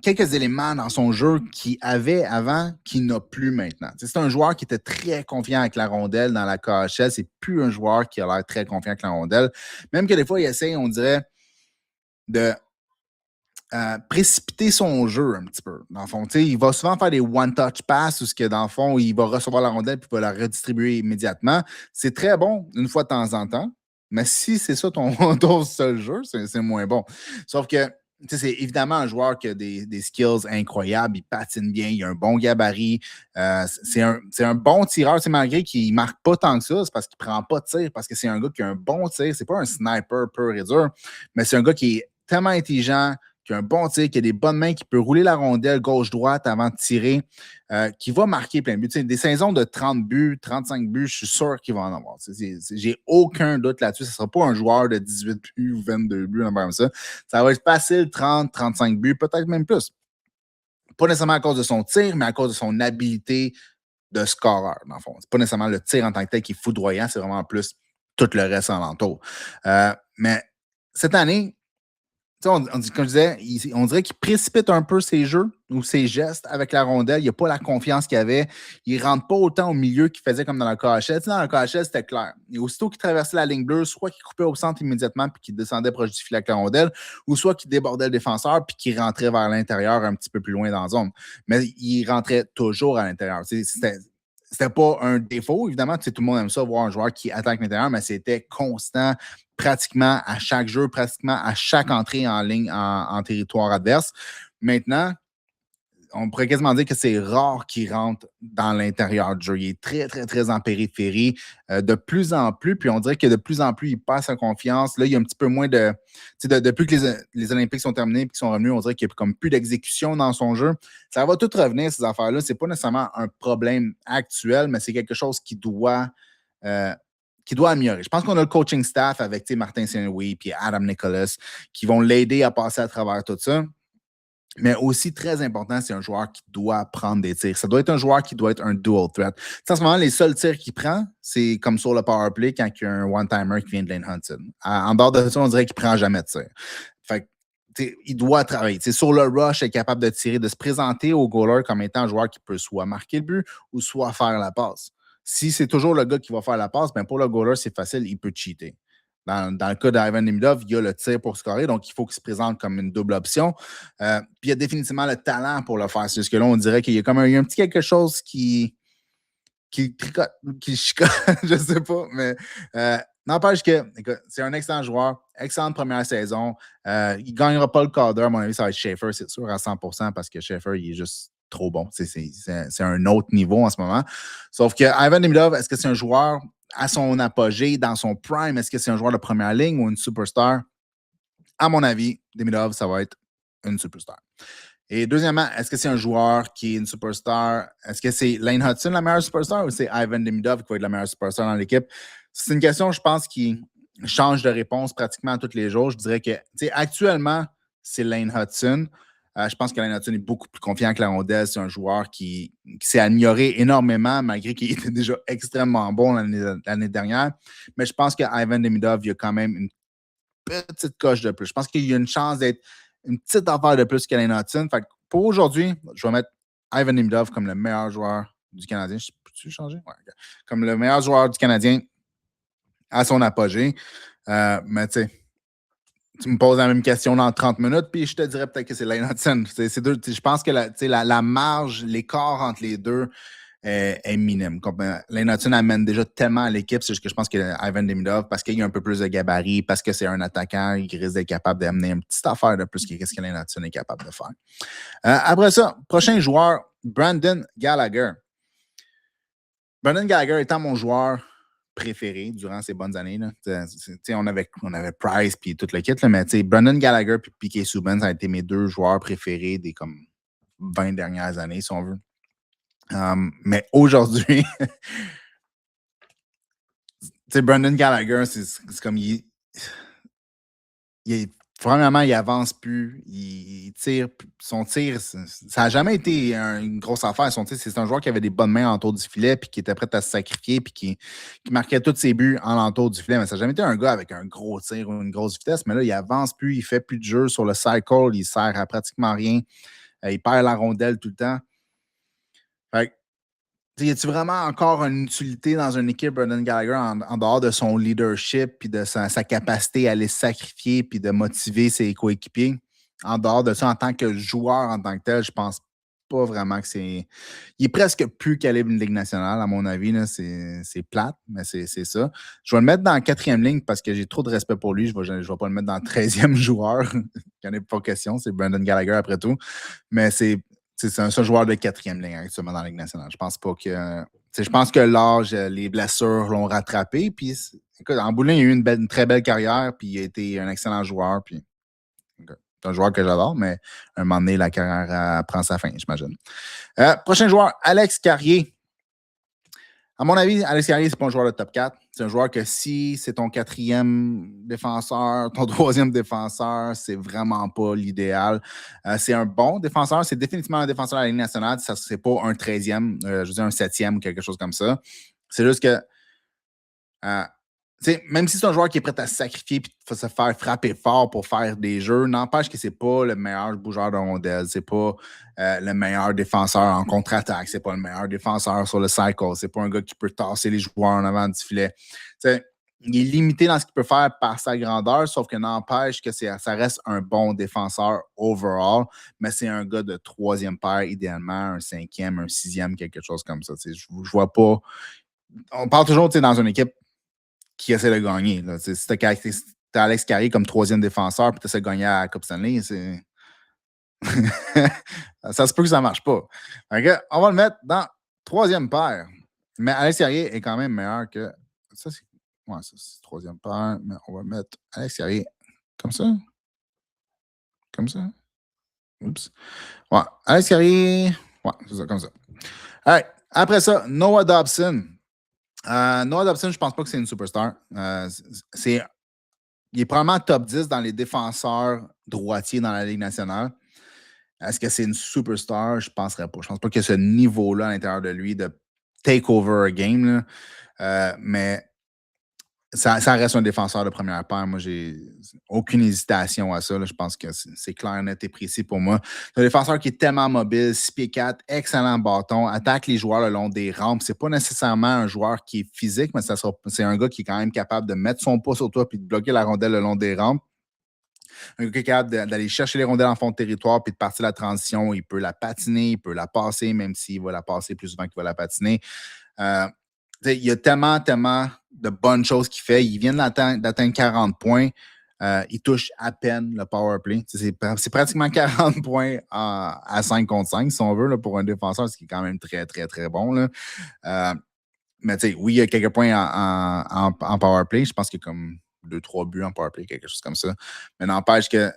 S1: quelques éléments dans son jeu qu'il avait avant qu'il n'a plus maintenant. C'est un joueur qui était très confiant avec la rondelle dans la KHL. C'est plus un joueur qui a l'air très confiant avec la rondelle. Même que des fois, il essaie, on dirait, de précipiter son jeu un petit peu. Dans le fond, il va souvent faire des one-touch passes où, dans le fond, il va recevoir la rondelle et il va la redistribuer immédiatement. C'est très bon une fois de temps en temps, mais si c'est ça ton seul jeu, c'est moins bon. Sauf que c'est évidemment un joueur qui a des skills incroyables. Il patine bien, il a un bon gabarit. C'est un bon tireur. Malgré qu'il ne marque pas tant que ça, c'est parce qu'il ne prend pas de tir, parce que c'est un gars qui a un bon tir. C'est pas un sniper pur et dur, mais c'est un gars qui est tellement intelligent, qui a un bon tir, qui a des bonnes mains, qui peut rouler la rondelle gauche-droite avant de tirer, qui va marquer plein de buts. Des saisons de 30 buts, 35 buts, je suis sûr qu'il va en avoir. J'ai aucun doute là-dessus. Ce ne sera pas un joueur de 18 buts ou 22 buts, comme ça. Ça va être facile, 30, 35 buts, peut-être même plus. Pas nécessairement à cause de son tir, mais à cause de son habileté de scoreur, dans le fond. C'est pas nécessairement le tir en tant que tel qui est foudroyant, c'est vraiment plus tout le reste alentour. Mais cette année, comme je disais, on dirait qu'il précipite un peu ses jeux ou ses gestes avec la rondelle. Il n'a pas la confiance qu'il avait. Il ne rentre pas autant au milieu qu'il faisait comme dans le KHL. Dans le KHL, c'était clair. Et aussitôt qu'il traversait la ligne bleue, soit qu'il coupait au centre immédiatement puis qu'il descendait proche du filet avec la rondelle, ou soit qu'il débordait le défenseur puis qu'il rentrait vers l'intérieur un petit peu plus loin dans la zone. Mais il rentrait toujours à l'intérieur. C'était pas un défaut, évidemment. Tout le monde aime ça, voir un joueur qui attaque l'intérieur, mais c'était constant pratiquement à chaque jeu, pratiquement à chaque entrée en ligne en territoire adverse. Maintenant, on pourrait quasiment dire que c'est rare qu'il rentre dans l'intérieur du jeu. Il est très, très, très en périphérie de plus en plus. Puis on dirait que de plus en plus, il passe sa confiance. Là, il y a un petit peu moins de. Depuis que les Olympiques sont terminés et qu'ils sont revenus, on dirait qu'il n'y a comme plus d'exécution dans son jeu. Ça va tout revenir, ces affaires-là. Ce n'est pas nécessairement un problème actuel, mais c'est quelque chose qui doit améliorer. Je pense qu'on a le coaching staff avec Martin Saint-Louis et Adam Nicholas qui vont l'aider à passer à travers tout ça. Mais aussi, très important, c'est un joueur qui doit prendre des tirs. Ça doit être un joueur qui doit être un dual threat. En ce moment, les seuls tirs qu'il prend, c'est comme sur le power play quand il y a un one-timer qui vient de Lane Hudson. En dehors de ça, on dirait qu'il ne prend jamais de tir. Fait il doit travailler. Sur le rush, il est capable de tirer, de se présenter au goaler comme étant un joueur qui peut soit marquer le but ou soit faire la passe. Si c'est toujours le gars qui va faire la passe, ben pour le goaler, c'est facile, il peut cheater. Dans le cas d'Ivan Demidov, il y a le tir pour scorer, donc il faut qu'il se présente comme une double option. Puis il y a définitivement le talent pour le faire. C'est ce que là, on dirait qu'il y a comme un petit quelque chose qui tricote, qui chicote, je ne sais pas, mais n'empêche que c'est un excellent joueur, excellente première saison. Il ne gagnera pas le Calder, à mon avis, ça va être Schaefer, c'est sûr, à 100%, parce que Schaefer, il est juste trop bon. C'est un autre niveau en ce moment. Sauf que Ivan Demidov, est-ce que c'est un joueur à son apogée, dans son prime? Est-ce que c'est un joueur de première ligne ou une superstar? À mon avis, Demidov, ça va être une superstar. Et deuxièmement, est-ce que c'est un joueur qui est une superstar? Est-ce que c'est Lane Hudson la meilleure superstar ou c'est Ivan Demidov qui va être la meilleure superstar dans l'équipe? C'est une question, je pense, qui change de réponse pratiquement tous les jours. Je dirais que, actuellement, c'est Lane Hudson. Je pense que Lane Hudson est beaucoup plus confiant que la rondelle. C'est un joueur qui s'est amélioré énormément, malgré qu'il était déjà extrêmement bon l'année dernière. Mais je pense que Ivan Demidov, il y a quand même une petite coche de plus. Je pense qu'il y a une chance d'être une petite affaire de plus que Lane Hudson. Fait que pour aujourd'hui, je vais mettre Ivan Demidov comme le meilleur joueur du Canadien. Peux-tu changer? Ouais, okay. Comme le meilleur joueur du Canadien à son apogée. Mais tu sais, tu me poses la même question dans 30 minutes, puis je te dirais peut-être que c'est Lane Hudson. Je pense que la marge, l'écart entre les deux est minime. Lane Hudson amène déjà tellement à l'équipe, c'est juste que je pense que Ivan Demidov, parce qu'il y a un peu plus de gabarit, parce que c'est un attaquant, il risque d'être capable d'amener une petite affaire de plus que ce que Lane Hudson est capable de faire. Après ça, prochain joueur, Brandon Gallagher. Brandon Gallagher étant mon joueur préféré durant ces bonnes années. Là. On avait Price et tout le kit, là, mais Brandon Gallagher et P.K. Subban, ça a été mes deux joueurs préférés des comme 20 dernières années, si on veut. Mais aujourd'hui, Brandon Gallagher, c'est comme premièrement, il avance plus, il tire, son tir, ça n'a jamais été une grosse affaire. Son tir, c'est un joueur qui avait des bonnes mains autour du filet, puis qui était prêt à se sacrifier, puis qui marquait tous ses buts en l'entour du filet. Mais ça n'a jamais été un gars avec un gros tir ou une grosse vitesse. Mais là, il avance plus, il fait plus de jeu sur le cycle, il sert à pratiquement rien. Il perd la rondelle tout le temps. Fait y a-t-il vraiment encore une utilité dans une équipe, Brandon Gallagher, en dehors de son leadership puis de sa capacité à aller se sacrifier puis de motiver ses coéquipiers? En dehors de ça, en tant que joueur, en tant que tel, je pense pas vraiment que c'est. Il est presque plus calibre une Ligue nationale, à mon avis. Là. C'est plate, mais c'est ça. Je vais le mettre dans la 4e ligne parce que j'ai trop de respect pour lui. Je vais pas le mettre dans le 13e joueur. Il n'y en a pas question. C'est Brandon Gallagher après tout. Mais c'est un seul joueur de 4e ligne actuellement dans la Ligue nationale. Je pense pas que. Je pense que l'âge, les blessures l'ont rattrapé. Puis, écoute, en bout de ligne, il a eu une très belle carrière. Puis, il a été un excellent joueur. Puis, C'est un joueur que j'adore, mais à un moment donné, la carrière prend sa fin, j'imagine. Prochain joueur, Alex Carrier. À mon avis, Alex Carrier, c'est pas un joueur de top 4. C'est un joueur que si c'est ton quatrième défenseur, ton troisième défenseur, c'est vraiment pas l'idéal. C'est un bon défenseur. C'est définitivement un défenseur à la Ligue nationale. Ça, c'est pas un 13e, je veux dire un 7e ou quelque chose comme ça. C'est juste que même si c'est un joueur qui est prêt à se sacrifier et se faire frapper fort pour faire des jeux, n'empêche que c'est pas le meilleur bougeur de rondelle, c'est pas le meilleur défenseur en contre-attaque, c'est pas le meilleur défenseur sur le cycle, c'est pas un gars qui peut tasser les joueurs en avant du filet. T'sais, il est limité dans ce qu'il peut faire par sa grandeur, sauf que n'empêche que ça reste un bon défenseur overall, mais c'est un gars de troisième paire, idéalement, un cinquième, un sixième, quelque chose comme ça. Je vois pas. On parle toujours dans une équipe qui essaie de gagner. Là. Si t'as Alex Carrier comme troisième défenseur et tu essaies de gagner à la Coupe Stanley, c'est. Ça se peut que ça ne marche pas. Okay, on va le mettre dans troisième paire. Mais Alex Carrier est quand même meilleur que. Ça, c'est. Ouais, ça, c'est troisième paire. Mais on va mettre Alex Carrier comme ça. Comme ça. Oups. Ouais, Alex Carrier. Ouais, c'est ça, comme ça. Right. Après ça, Noah Dobson. Noah Dobson, je pense pas que c'est une superstar. Il est probablement top 10 dans les défenseurs droitiers dans la Ligue nationale. Est-ce que c'est une superstar? Je ne penserais pas. Je ne pense pas qu'il y a ce niveau-là à l'intérieur de lui de take over a game. Mais ça reste un défenseur de première paire. Moi, j'ai aucune hésitation à ça. Là. Je pense que c'est clair, net et précis pour moi. C'est un défenseur qui est tellement mobile, 6 pieds 4, excellent bâton, attaque les joueurs le long des rampes. C'est pas nécessairement un joueur qui est physique, mais c'est un gars qui est quand même capable de mettre son pas sur toi et de bloquer la rondelle le long des rampes. Un gars qui est capable d'aller chercher les rondelles en fond de territoire puis de partir la transition. Il peut la patiner, il peut la passer, même s'il va la passer plus souvent qu'il va la patiner. Il y a tellement de bonnes choses qu'il fait. Il vient d'atteindre 40 points. Il touche à peine le power play. C'est pratiquement 40 points à 5 contre 5, si on veut, là, pour un défenseur, ce qui est quand même très, très, très bon. Là. Mais oui, il y a quelques points en power play. Je pense qu'il y a comme 2-3 buts en power play, quelque chose comme ça. Mais n'empêche que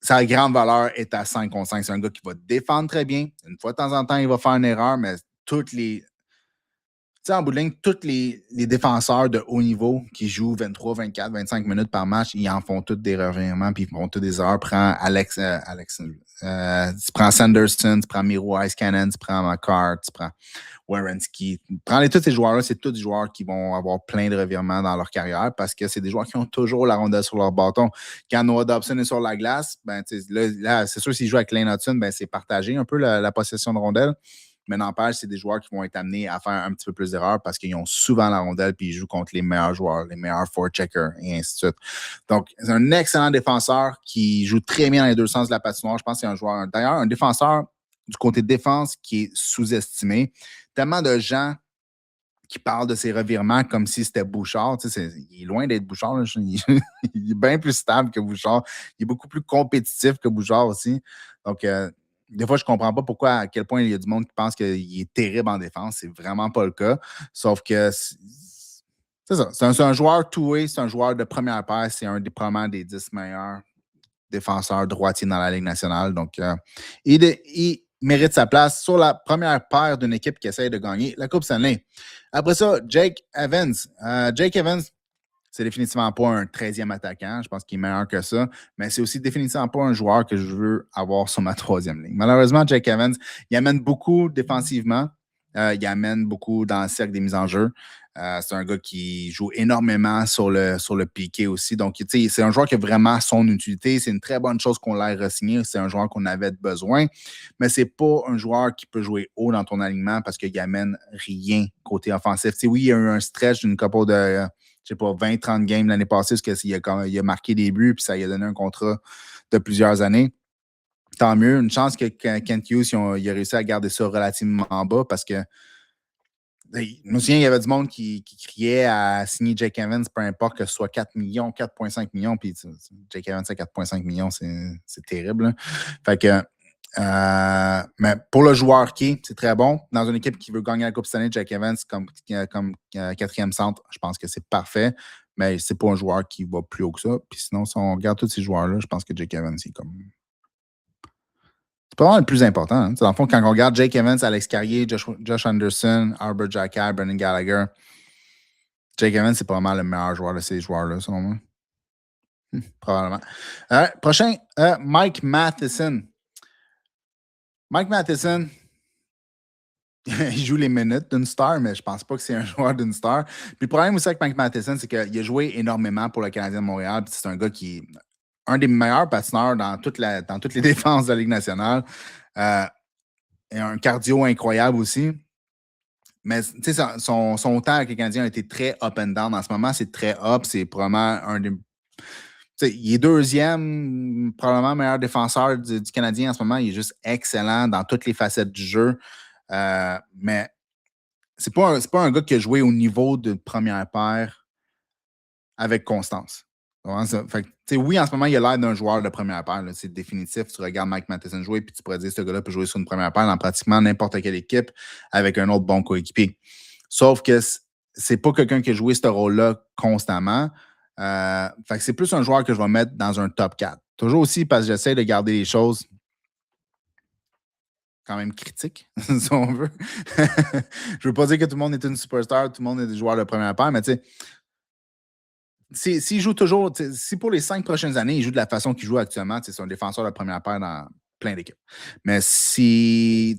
S1: sa grande valeur est à 5 contre 5. C'est un gars qui va défendre très bien. Une fois de temps en temps, il va faire une erreur, mais en bout de ligne, tous les défenseurs de haut niveau qui jouent 23, 24, 25 minutes par match, ils en font tous des revirements, puis ils font tous des erreurs. Prends tu prends Sanderson, tu prends Miro Icecannon, tu prends McCart, tu prends Werenski. Prends tous ces joueurs-là, c'est tous des joueurs qui vont avoir plein de revirements dans leur carrière parce que c'est des joueurs qui ont toujours la rondelle sur leur bâton. Quand Noah Dobson est sur la glace, là c'est sûr s'il joue avec Lane Hudson, c'est partagé un peu la possession de rondelle. Mais n'empêche, c'est des joueurs qui vont être amenés à faire un petit peu plus d'erreurs parce qu'ils ont souvent la rondelle puis ils jouent contre les meilleurs joueurs, les meilleurs forecheckers et ainsi de suite. Donc, c'est un excellent défenseur qui joue très bien dans les deux sens de la patinoire. Je pense que c'est un joueur, d'ailleurs, un défenseur du côté défense qui est sous-estimé. Tellement de gens qui parlent de ses revirements comme si c'était Bouchard. Il est loin d'être Bouchard. Là. Il est bien plus stable que Bouchard. Il est beaucoup plus compétitif que Bouchard aussi. Donc, des fois, je ne comprends pas pourquoi, à quel point il y a du monde qui pense qu'il est terrible en défense. C'est vraiment pas le cas. Sauf que c'est ça. C'est un joueur two-way, c'est un joueur de première paire. C'est probablement des 10 meilleurs défenseurs droitiers dans la Ligue nationale. Donc, il mérite sa place sur la première paire d'une équipe qui essaie de gagner la Coupe Stanley. Après ça, Jake Evans. Jake Evans, c'est définitivement pas un 13e attaquant. Je pense qu'il est meilleur que ça. Mais c'est aussi définitivement pas un joueur que je veux avoir sur ma troisième ligne. Malheureusement, Jake Evans, il amène beaucoup défensivement. Il amène beaucoup dans le cercle des mises en jeu. C'est un gars qui joue énormément sur le piqué aussi. Donc, c'est un joueur qui a vraiment son utilité. C'est une très bonne chose qu'on l'ait re-signé. C'est un joueur qu'on avait besoin. Mais c'est pas un joueur qui peut jouer haut dans ton alignement parce qu'il amène rien côté offensif. Oui, il y a eu un stretch d'une couple de... je sais pas, 20-30 games l'année passée, parce qu'il a marqué des buts, puis ça lui a donné un contrat de plusieurs années. Tant mieux. Une chance que Kent Hughes, il a réussi à garder ça relativement bas, parce que je me souviens, il y avait du monde qui criait à signer Jake Evans, peu importe que ce soit 4 millions, 4,5 millions, puis Jake Evans à 4,5 millions, c'est terrible. Là. Fait que mais pour le joueur qui c'est très bon. Dans une équipe qui veut gagner la Coupe Stanley, Jake Evans comme quatrième centre, je pense que c'est parfait. Mais c'est pas un joueur qui va plus haut que ça. Puis sinon, si on regarde tous ces joueurs-là, je pense que Jake Evans, c'est comme C'est pas vraiment le plus important. Hein. Dans le fond, quand on regarde Jake Evans, Alex Carrier, Josh Anderson, Arbor Jacka, Brendan Gallagher, Jake Evans, c'est probablement le meilleur joueur de ces joueurs-là, selon moi. Probablement. Prochain, Mike Matheson. Mike Matheson, il joue les minutes d'une star, mais je pense pas que c'est un joueur d'une star. Puis le problème aussi avec Mike Matheson, c'est qu'il a joué énormément pour le Canadien de Montréal. Puis c'est un gars qui est un des meilleurs patineurs dans toutes les défenses de la Ligue nationale. Et un cardio incroyable aussi. Mais son temps avec les Canadiens a été très up and down. En ce moment, c'est très up. C'est probablement un des. Il est deuxième, probablement meilleur défenseur du Canadien en ce moment. Il est juste excellent dans toutes les facettes du jeu. Mais c'est pas un gars qui a joué au niveau de première paire avec constance. Fait, oui, en ce moment, il a l'air d'un joueur de première paire. Là, c'est définitif. Tu regardes Mike Matheson jouer, puis tu pourrais dire que ce gars-là peut jouer sur une première paire dans pratiquement n'importe quelle équipe avec un autre bon coéquipier. Sauf que c'est pas quelqu'un qui a joué ce rôle-là constamment. Fait que c'est plus un joueur que je vais mettre dans un top 4. Toujours aussi parce que j'essaie de garder les choses quand même critiques, si on veut. Je veux pas dire que tout le monde est une superstar, tout le monde est des joueurs de première paire, mais tu sais, s'il joue toujours, si pour les 5 prochaines années, il joue de la façon qu'il joue actuellement, c'est un défenseur de première paire dans plein d'équipes. Mais si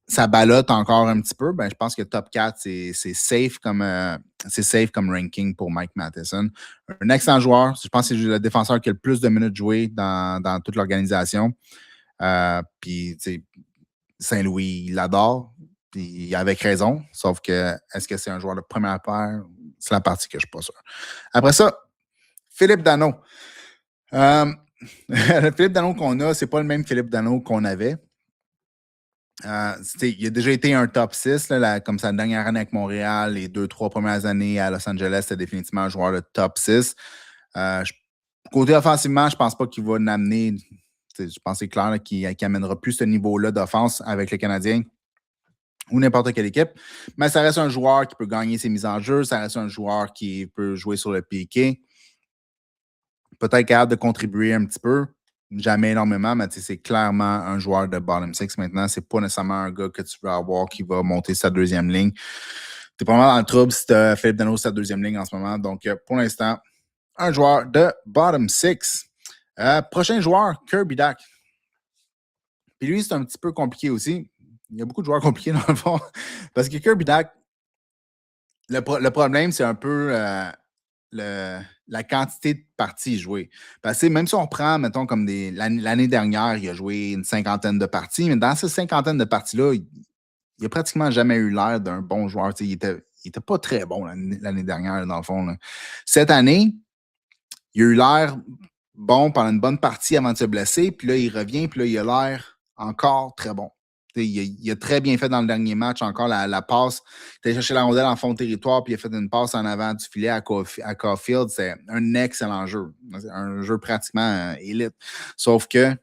S1: ça ballotte encore un petit peu, ben, je pense que top 4, c'est safe comme ranking pour Mike Matheson. Un excellent joueur. Je pense que c'est le défenseur qui a le plus de minutes jouées dans toute l'organisation. Puis, Saint-Louis, il l'adore. Puis, avec raison. Sauf que, est-ce que c'est un joueur de première paire? C'est la partie que je ne suis pas sûr. Après ça, Philippe Danault. Le Philippe Danault qu'on a, c'est pas le même Philippe Danault qu'on avait. Il a déjà été un top 6, là, comme sa dernière année avec Montréal, les 2-3 premières années à Los Angeles, c'était définitivement un joueur de top 6. Côté offensivement, je ne pense pas qu'il va l'amener. Je pense que c'est clair qu'il n'amènera plus ce niveau-là d'offense avec le Canadien ou n'importe quelle équipe. Mais ça reste un joueur qui peut gagner ses mises en jeu. Ça reste un joueur qui peut jouer sur le piqué. Peut-être capable de contribuer un petit peu. Jamais énormément, mais c'est clairement un joueur de bottom six maintenant. C'est pas nécessairement un gars que tu veux avoir qui va monter sa deuxième ligne. Tu es probablement dans le trouble si tu as Philippe Danault sa deuxième ligne en ce moment. Donc, pour l'instant, un joueur de bottom six. Prochain joueur, Kirby Dach. Puis lui, c'est un petit peu compliqué aussi. Il y a beaucoup de joueurs compliqués dans le fond. Parce que Kirby Dach, le problème, c'est un peu la quantité de parties jouées. Parce que même si on prend, mettons, comme l'année dernière, il a joué une cinquantaine de parties, mais dans ces cinquantaine de parties-là, il n'a pratiquement jamais eu l'air d'un bon joueur. Il était pas très bon l'année dernière, dans le fond. Là. Cette année, il a eu l'air bon pendant une bonne partie avant de se blesser, puis là, il revient, puis là, il a l'air encore très bon. Il a très bien fait dans le dernier match encore la passe. Il a cherché la rondelle en fond de territoire, puis il a fait une passe en avant du filet à Caulfield. C'est un excellent jeu. C'est un jeu pratiquement élite. Sauf que,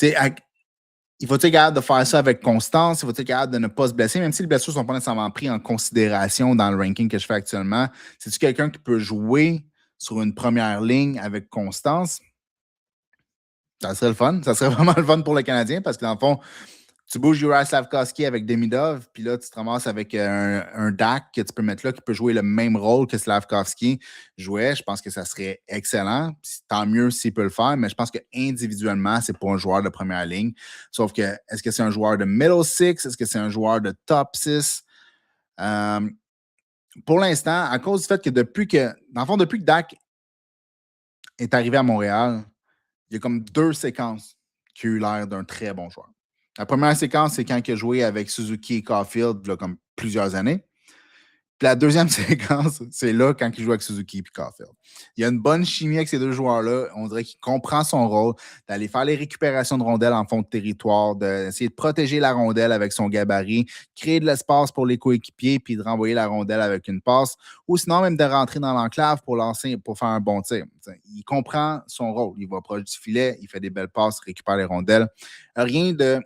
S1: il faut être capable de faire ça avec constance. Il faut être capable de ne pas se blesser, même si les blessures ne sont pas nécessairement prises en considération dans le ranking que je fais actuellement. C'est-tu quelqu'un qui peut jouer sur une première ligne avec constance? Ça serait le fun. Ça serait vraiment le fun pour le Canadien parce que dans le fond, tu bouges Juraj Slafkovsky avec Demidov, puis là, tu te ramasses avec un Dach que tu peux mettre là qui peut jouer le même rôle que Slafkovsky jouait. Je pense que ça serait excellent. Tant mieux s'il peut le faire, mais je pense qu'individuellement, c'est pas un joueur de première ligne. Sauf que, est-ce que c'est un joueur de middle six? Est-ce que c'est un joueur de top 6? Pour l'instant, à cause du fait que depuis que Dach est arrivé à Montréal, il y a comme 2 séquences qui ont eu l'air d'un très bon joueur. La première séquence, c'est quand il a joué avec Suzuki et Caulfield, là, comme plusieurs années. Puis la deuxième séquence, c'est là, quand il joue avec Suzuki et Caulfield. Il y a une bonne chimie avec ces deux joueurs-là. On dirait qu'il comprend son rôle d'aller faire les récupérations de rondelles en fond de territoire, d'essayer de protéger la rondelle avec son gabarit, créer de l'espace pour les coéquipiers, puis de renvoyer la rondelle avec une passe, ou sinon même de rentrer dans l'enclave pour faire un bon tir. Il comprend son rôle. Il va proche du filet, il fait des belles passes, récupère les rondelles. Rien de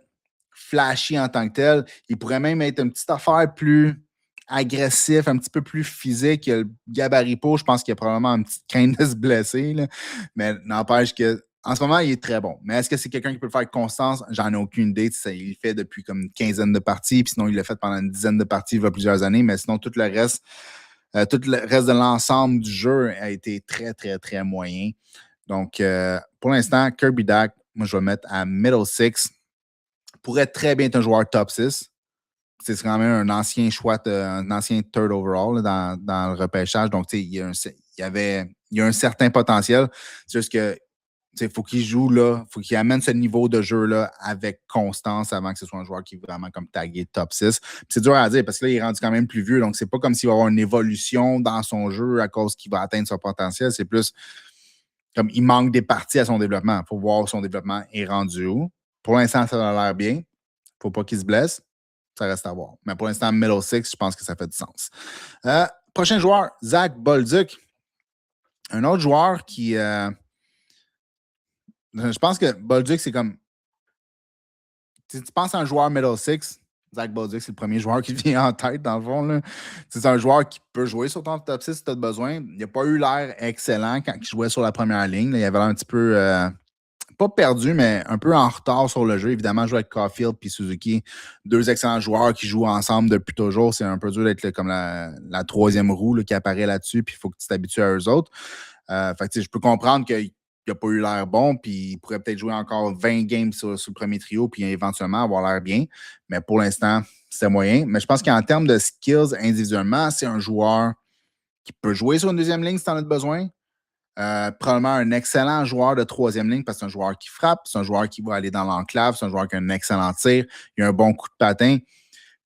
S1: flashy en tant que tel. Il pourrait même être une petite affaire plus agressif, un petit peu plus physique. Il a le gabarit pour, je pense qu'il y a probablement une petite crainte de se blesser. Là. Mais n'empêche que En ce moment, il est très bon. Mais est-ce que c'est quelqu'un qui peut le faire avec constance? J'en ai aucune idée. Il le fait depuis comme une quinzaine de parties, puis sinon, il l'a fait pendant une dizaine de parties il y a plusieurs années, mais sinon, tout le reste de l'ensemble du jeu a été très, très, très moyen. Donc, pour l'instant, Kirby Dak, moi, je vais le mettre à middle six. Pourrait très bien être un joueur top 6. C'est quand même un ancien choix, un ancien third overall là, dans le repêchage. Donc, il y a un certain potentiel. C'est juste que il faut qu'il joue là, il faut qu'il amène ce niveau de jeu-là avec constance avant que ce soit un joueur qui est vraiment comme tagué top 6. Puis c'est dur à dire parce que là, il est rendu quand même plus vieux. Donc, c'est pas comme s'il va avoir une évolution dans son jeu à cause qu'il va atteindre son potentiel. C'est plus comme il manque des parties à son développement. Il faut voir où son développement est rendu où. Pour l'instant, ça a l'air bien. Il ne faut pas qu'il se blesse. Ça reste à voir. Mais pour l'instant, middle six, je pense que ça fait du sens. Prochain joueur, Zach Bolduc. Un autre joueur qui. Je pense que Bolduc, c'est comme. Tu penses à un joueur middle six, Zach Bolduc, c'est le premier joueur qui vient en tête, dans le fond. C'est un joueur qui peut jouer sur ton top 6 si tu as besoin. Il n'a pas eu l'air excellent quand il jouait sur la première ligne. Là, il avait l'air un petit peu. Pas perdu, mais un peu en retard sur le jeu. Évidemment, jouer avec Caulfield et Suzuki, deux excellents joueurs qui jouent ensemble depuis toujours. C'est un peu dur d'être comme la troisième roue là, qui apparaît là-dessus, puis il faut que tu t'habitues à eux autres. Je peux comprendre qu'il n'a pas eu l'air bon, puis il pourrait peut-être jouer encore 20 games sur le premier trio, puis éventuellement avoir l'air bien. Mais pour l'instant, c'est moyen. Mais je pense qu'en termes de skills individuellement, c'est un joueur qui peut jouer sur une deuxième ligne si tu en as besoin. Probablement un excellent joueur de troisième ligne parce que c'est un joueur qui frappe, c'est un joueur qui va aller dans l'enclave, c'est un joueur qui a un excellent tir, il a un bon coup de patin.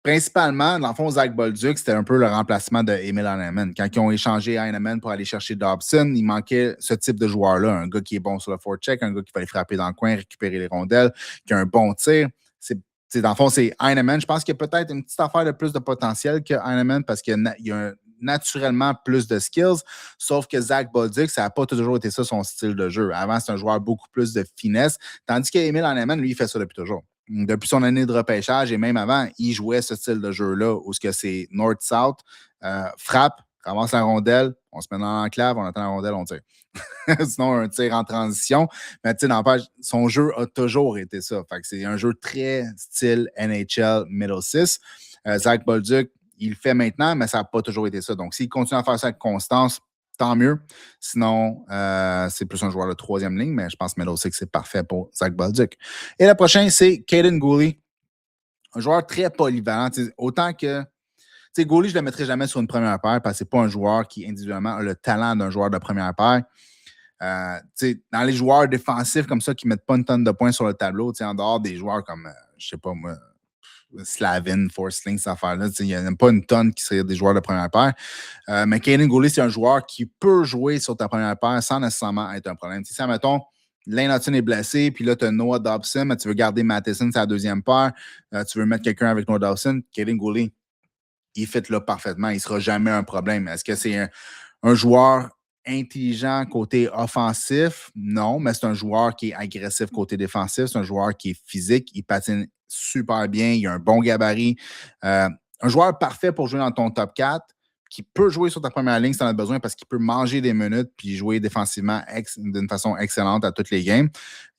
S1: Principalement, dans le fond, Zach Bolduc, c'était un peu le remplacement de Emil Heinemann. Quand ils ont échangé Heinemann pour aller chercher Dobson, il manquait ce type de joueur-là, un gars qui est bon sur le forecheck, un gars qui va aller frapper dans le coin, récupérer les rondelles, qui a un bon tir. Dans le fond, c'est Heinemann. Je pense qu'il y a peut-être une petite affaire de plus de potentiel que Heinemann parce qu'il y a naturellement plus de skills, sauf que Zach Bolduc, ça n'a pas toujours été ça son style de jeu. Avant, c'est un joueur beaucoup plus de finesse, tandis qu'Emil Heinemann, lui, il fait ça depuis toujours. Depuis son année de repêchage et même avant, il jouait ce style de jeu-là où c'est north-south, frappe, ramasse la rondelle, on se met dans l'enclave, on attend la rondelle, on tire. Sinon, un tir en transition. Mais tu sais, n'empêche, son jeu a toujours été ça. Fait que c'est un jeu très style NHL Middle 6. Zach Bolduc, il le fait maintenant, mais ça n'a pas toujours été ça. Donc, s'il continue à faire ça avec constance, tant mieux. Sinon, c'est plus un joueur de troisième ligne, mais je pense que Middle Six, c'est parfait pour Zach Bolduc. Et le prochain, c'est Caden Gooley. Un joueur très polyvalent. Autant que Gooley, je ne le mettrai jamais sur une première paire parce que ce n'est pas un joueur qui, individuellement, a le talent d'un joueur de première paire. Dans les joueurs défensifs comme ça qui ne mettent pas une tonne de points sur le tableau, en dehors des joueurs comme, je ne sais pas moi, Slavin, Forsling, cette affaire-là, il n'y en a pas une tonne qui seraient des joueurs de première paire. Mais Caden Gooley, c'est un joueur qui peut jouer sur ta première paire sans nécessairement être un problème. Si, mettons, Lane Hudson est blessé, puis là, tu as Noah Dobson, mais tu veux garder Matheson sa deuxième paire, tu veux mettre quelqu'un avec Noah Dobson, Caden Gooley, il fit là parfaitement. Il ne sera jamais un problème. Est-ce que c'est un joueur intelligent côté offensif? Non, mais c'est un joueur qui est agressif côté défensif. C'est un joueur qui est physique. Il patine super bien. Il a un bon gabarit. Un joueur parfait pour jouer dans ton top 4 qui peut jouer sur ta première ligne si tu en as besoin parce qu'il peut manger des minutes puis jouer défensivement d'une façon excellente à toutes les games.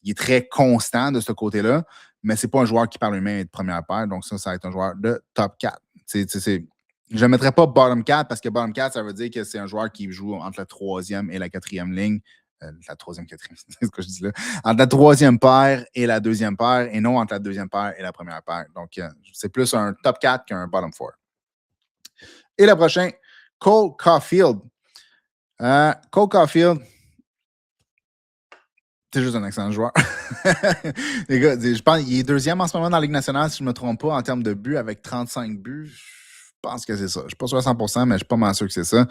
S1: Il est très constant de ce côté-là, mais ce n'est pas un joueur qui par lui-même est de première paire. Donc, ça va être un joueur de top 4. Je ne mettrais pas bottom 4 parce que bottom 4, ça veut dire que c'est un joueur qui joue entre la troisième et la quatrième ligne. La troisième, quatrième, c'est ce que je dis là. Entre la troisième paire et la deuxième paire et non entre la deuxième paire et la première paire. Donc, c'est plus un top 4 qu'un bottom 4. Et le prochain, Cole Caulfield. Cole Caulfield, c'est juste un excellent joueur. Les gars, je pense qu'il est deuxième en ce moment dans la Ligue nationale, si je ne me trompe pas, en termes de buts, avec 35 buts. Je pense que c'est ça. Je ne suis pas sûr à 100%, mais je ne suis pas mal sûr que c'est ça.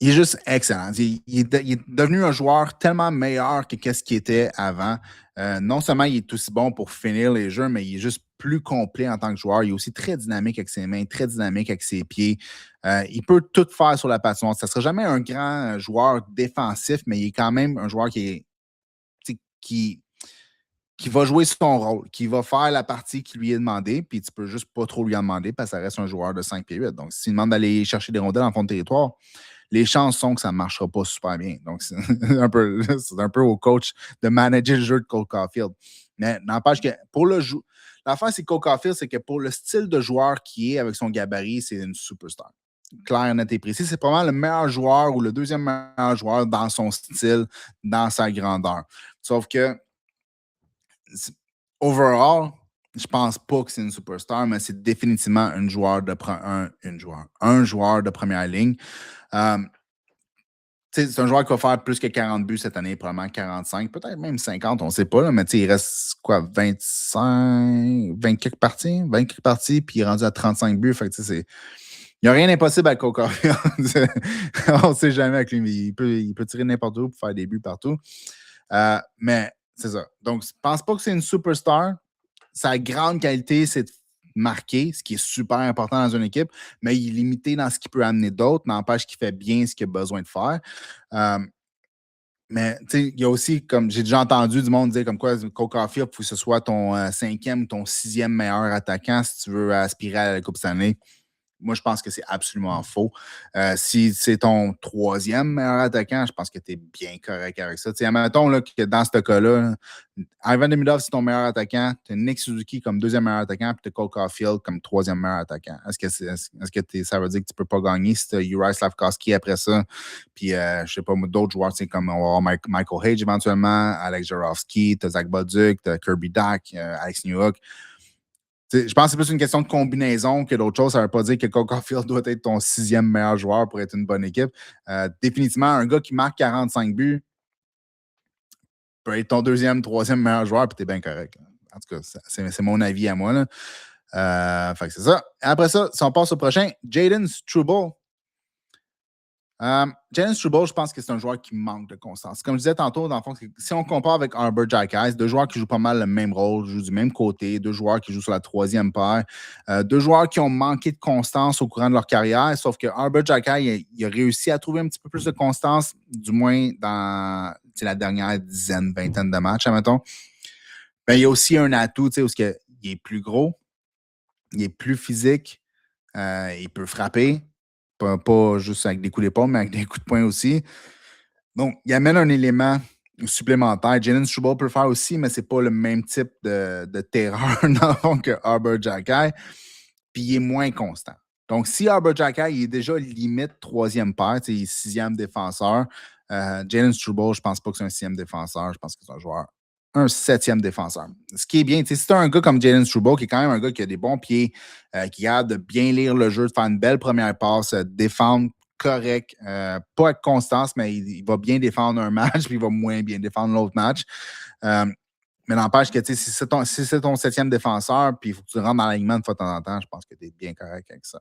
S1: Il est juste excellent. Il est devenu un joueur tellement meilleur que ce qu'il était avant. Non seulement il est aussi bon pour finir les jeux, mais il est juste plus complet en tant que joueur. Il est aussi très dynamique avec ses mains, très dynamique avec ses pieds. Il peut tout faire sur la patinoire. Ça ne sera jamais un grand joueur défensif, mais il est quand même un joueur qui va jouer son rôle, qui va faire la partie qui lui est demandée, puis tu peux juste pas trop lui en demander parce que ça reste un joueur de 5 pieds 8. Donc, s'il demande d'aller chercher des rondelles en fond de territoire, les chances sont que ça ne marchera pas super bien. Donc, c'est un peu au coach de manager le jeu de Cole Caulfield. Mais n'empêche que pour le jeu, l'affaire, c'est que Cole Caulfield, c'est que pour le style de joueur qui est avec son gabarit, c'est une superstar. Clair, net et précis. C'est probablement le meilleur joueur ou le deuxième meilleur joueur dans son style, dans sa grandeur. Sauf que, overall, je pense pas que c'est une superstar, mais c'est définitivement un joueur de première ligne. C'est un joueur qui va faire plus que 40 buts cette année, probablement 45, peut-être même 50, on ne sait pas, là, mais il reste quoi, 20 quelques parties, puis il est rendu à 35 buts. Fait que il n'y a rien d'impossible avec Coca. On ne sait jamais avec lui, mais il peut tirer n'importe où pour faire des buts partout. Mais c'est ça. Donc, je ne pense pas que c'est une superstar. Sa grande qualité, c'est de marquer, ce qui est super important dans une équipe, mais il est limité dans ce qu'il peut amener d'autres, n'empêche qu'il fait bien ce qu'il a besoin de faire. Mais il y a aussi, comme j'ai déjà entendu du monde dire comme quoi Cole Caulfield, il faut que ce soit ton cinquième ou ton sixième meilleur attaquant si tu veux aspirer à la Coupe Stanley. Moi, je pense que c'est absolument faux. Si c'est ton troisième meilleur attaquant, je pense que tu es bien correct avec ça. Admettons là, que dans ce cas-là, Ivan Demidov, c'est ton meilleur attaquant. Tu as Nick Suzuki comme deuxième meilleur attaquant, puis tu as Cole Caulfield comme troisième meilleur attaquant. Est-ce que ça veut dire que tu ne peux pas gagner si tu as Uri Slafkovsky après ça? Puis, je ne sais pas, d'autres joueurs, comme on va avoir Michael Hage éventuellement, Alex Jarofsky, tu as Zach Bolduc, tu as Kirby Dack, Alex Newhook. Je pense que c'est plus une question de combinaison que d'autres choses. Ça ne veut pas dire que Cole Caulfield doit être ton sixième meilleur joueur pour être une bonne équipe. Définitivement, un gars qui marque 45 buts peut être ton deuxième, troisième meilleur joueur, puis tu es bien correct. En tout cas, c'est mon avis à moi. Fait que c'est ça. Après ça, si on passe au prochain, Jayden Struble. Jayden Struble, je pense que c'est un joueur qui manque de constance. Comme je disais tantôt, dans le fond, si on compare avec Arbor Jacquez, deux joueurs qui jouent pas mal le même rôle, jouent du même côté, deux joueurs qui jouent sur la troisième paire, deux joueurs qui ont manqué de constance au courant de leur carrière, sauf que Arbor Jacquez, il a réussi à trouver un petit peu plus de constance, du moins dans la dernière dizaine, vingtaine de matchs, admettons. Ben, il y a aussi un atout, où il est plus gros, il est plus physique, il peut frapper. Pas juste avec des coups d'épaule, mais avec des coups de poing aussi. Donc, il amène un élément supplémentaire. Jayden Struble peut le faire aussi, mais c'est pas le même type de terreur dans le fond que Arbor Jacquez. Puis il est moins constant. Donc, si Arbor Jacquez est déjà limite troisième paire, il est sixième défenseur, Jayden Struble, je pense pas que c'est un sixième défenseur. Je pense que c'est un septième défenseur. Ce qui est bien, si tu as un gars comme Jayden Struble, qui est quand même un gars qui a des bons pieds, qui a de bien lire le jeu, de faire une belle première passe, défendre correct, pas avec constance, mais il va bien défendre un match, puis il va moins bien défendre l'autre match. Mais n'empêche que si c'est ton septième défenseur, puis il faut que tu rentres dans l'alignement de fois de temps en temps, je pense que tu es bien correct avec ça.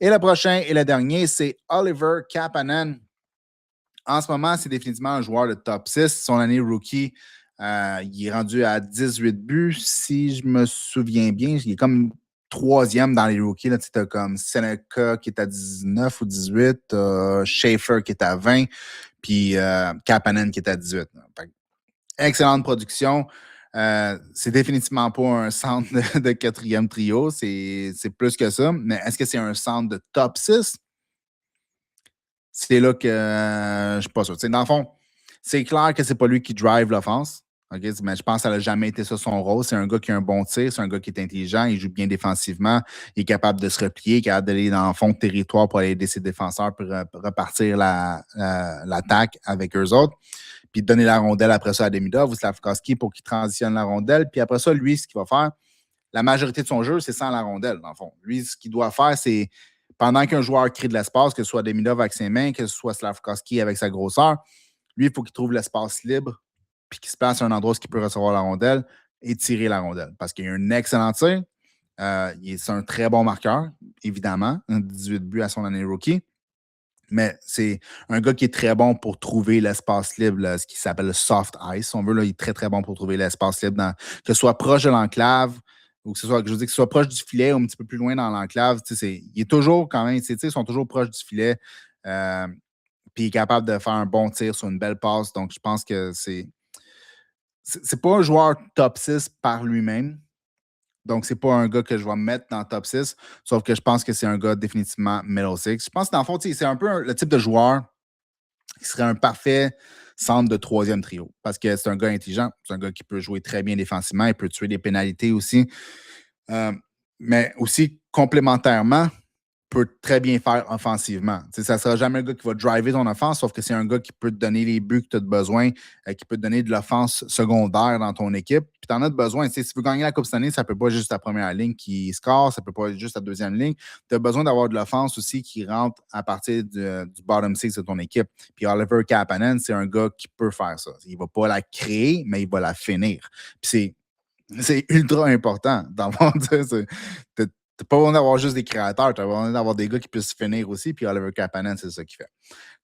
S1: Et le prochain et le dernier, c'est Oliver Kapanen. En ce moment, c'est définitivement un joueur de top 6. Son année rookie, il est rendu à 18 buts. Si je me souviens bien, il est comme troisième dans les rookies. Tu as comme Seneca qui est à 19 ou 18, Schaefer qui est à 20, puis Kapanen qui est à 18. Excellente production. C'est définitivement pas un centre de quatrième trio. C'est plus que ça. Mais est-ce que c'est un centre de top 6? C'est là que je ne suis pas sûr. Dans le fond, c'est clair que c'est pas lui qui drive l'offense. Okay? Mais je pense que ça n'a jamais été ça son rôle. C'est un gars qui a un bon tir, c'est un gars qui est intelligent, il joue bien défensivement, il est capable de se replier, capable d'aller dans le fond de territoire pour aller aider ses défenseurs pour repartir l'attaque avec eux autres. Puis donner la rondelle après ça à Demidov ou Slafkovsky pour qu'il transitionne la rondelle. Puis après ça, lui, ce qu'il va faire, la majorité de son jeu, c'est sans la rondelle, dans le fond. Lui, ce qu'il doit faire, c'est pendant qu'un joueur crée de l'espace, que ce soit Demidov avec ses mains, que ce soit Slafkovsky avec sa grosseur, lui, il faut qu'il trouve l'espace libre puis qu'il se place à un endroit où il peut recevoir la rondelle et tirer la rondelle. Parce qu'il a un excellent tir. C'est un très bon marqueur, évidemment. 18 buts à son année rookie. Mais c'est un gars qui est très bon pour trouver l'espace libre, là, ce qui s'appelle le soft ice. On veut, là, il est très, très bon pour trouver l'espace libre, que ce soit proche de l'enclave ou que ce soit proche du filet ou un petit peu plus loin dans l'enclave. Il est toujours quand même, ils sont toujours proches du filet. Puis il est capable de faire un bon tir sur une belle passe. Donc, je pense que c'est pas un joueur top 6 par lui-même. Donc, c'est pas un gars que je vais mettre dans le top 6, sauf que je pense que c'est un gars définitivement middle 6. Je pense que dans le fond, c'est un peu le type de joueur qui serait un parfait centre de troisième trio. Parce que c'est un gars intelligent, c'est un gars qui peut jouer très bien défensivement, il peut tuer des pénalités aussi. Mais aussi, complémentairement, peut très bien faire offensivement. Ça ne sera jamais un gars qui va driver ton offense, sauf que c'est un gars qui peut te donner les buts que tu as besoin, qui peut te donner de l'offense secondaire dans ton équipe. Puis tu en as besoin. Si tu veux gagner la Coupe cette année, ça ne peut pas juste ta première ligne qui score, ça ne peut pas être juste ta deuxième ligne. Tu as besoin d'avoir de l'offense aussi qui rentre à partir du bottom six de ton équipe. Puis Oliver Kapanen, c'est un gars qui peut faire ça. Il ne va pas la créer, mais il va la finir. Puis c'est ultra important. Dans le fond, t'as pas besoin d'avoir juste des créateurs, tu as besoin d'avoir des gars qui puissent finir aussi, puis Oliver Kapanen, c'est ça qu'il fait.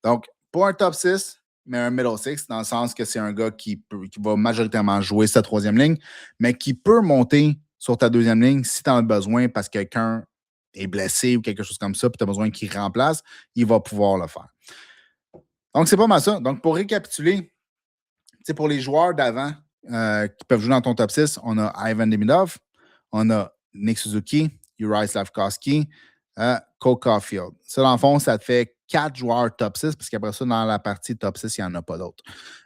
S1: Donc, pas un top 6, mais un middle 6, dans le sens que c'est un gars qui va majoritairement jouer sa troisième ligne, mais qui peut monter sur ta deuxième ligne si tu en as besoin parce que quelqu'un est blessé ou quelque chose comme ça, puis tu as besoin qu'il remplace, il va pouvoir le faire. Donc, c'est pas mal ça. Donc, pour récapituler, pour les joueurs d'avant qui peuvent jouer dans ton top 6, on a Ivan Demidov, on a Nick Suzuki, Uri Slavkovski, Cole Caulfield. Ça, dans le fond, ça te fait 4 joueurs top 6, parce qu'après ça, dans la partie top 6, il n'y en a pas d'autres.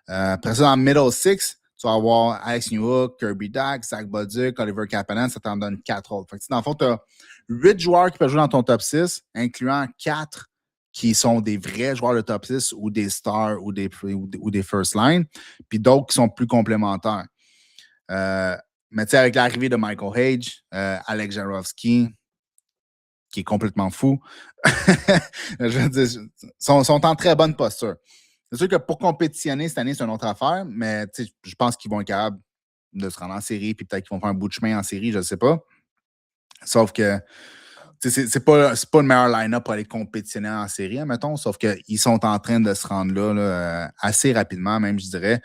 S1: Après ça, dans middle 6, tu vas avoir Alex Newhook, Kirby Dack, Zach Bolduc, Oliver Kapanen, ça t'en donne 4 autres. Fait que, dans le fond, tu as 8 joueurs qui peuvent jouer dans ton top 6, incluant 4 qui sont des vrais joueurs de top 6 ou des stars ou des first line, puis d'autres qui sont plus complémentaires. Mais tu sais, avec l'arrivée de Michael Hage, Alex Jarowski, qui est complètement fou, je veux dire, sont en très bonne posture. C'est sûr que pour compétitionner cette année, c'est une autre affaire, mais je pense qu'ils vont être capables de se rendre en série, puis peut-être qu'ils vont faire un bout de chemin en série, je ne sais pas. Sauf que c'est pas le meilleur line-up pour aller compétitionner en série, admettons, sauf qu'ils sont en train de se rendre là, assez rapidement, même, je dirais.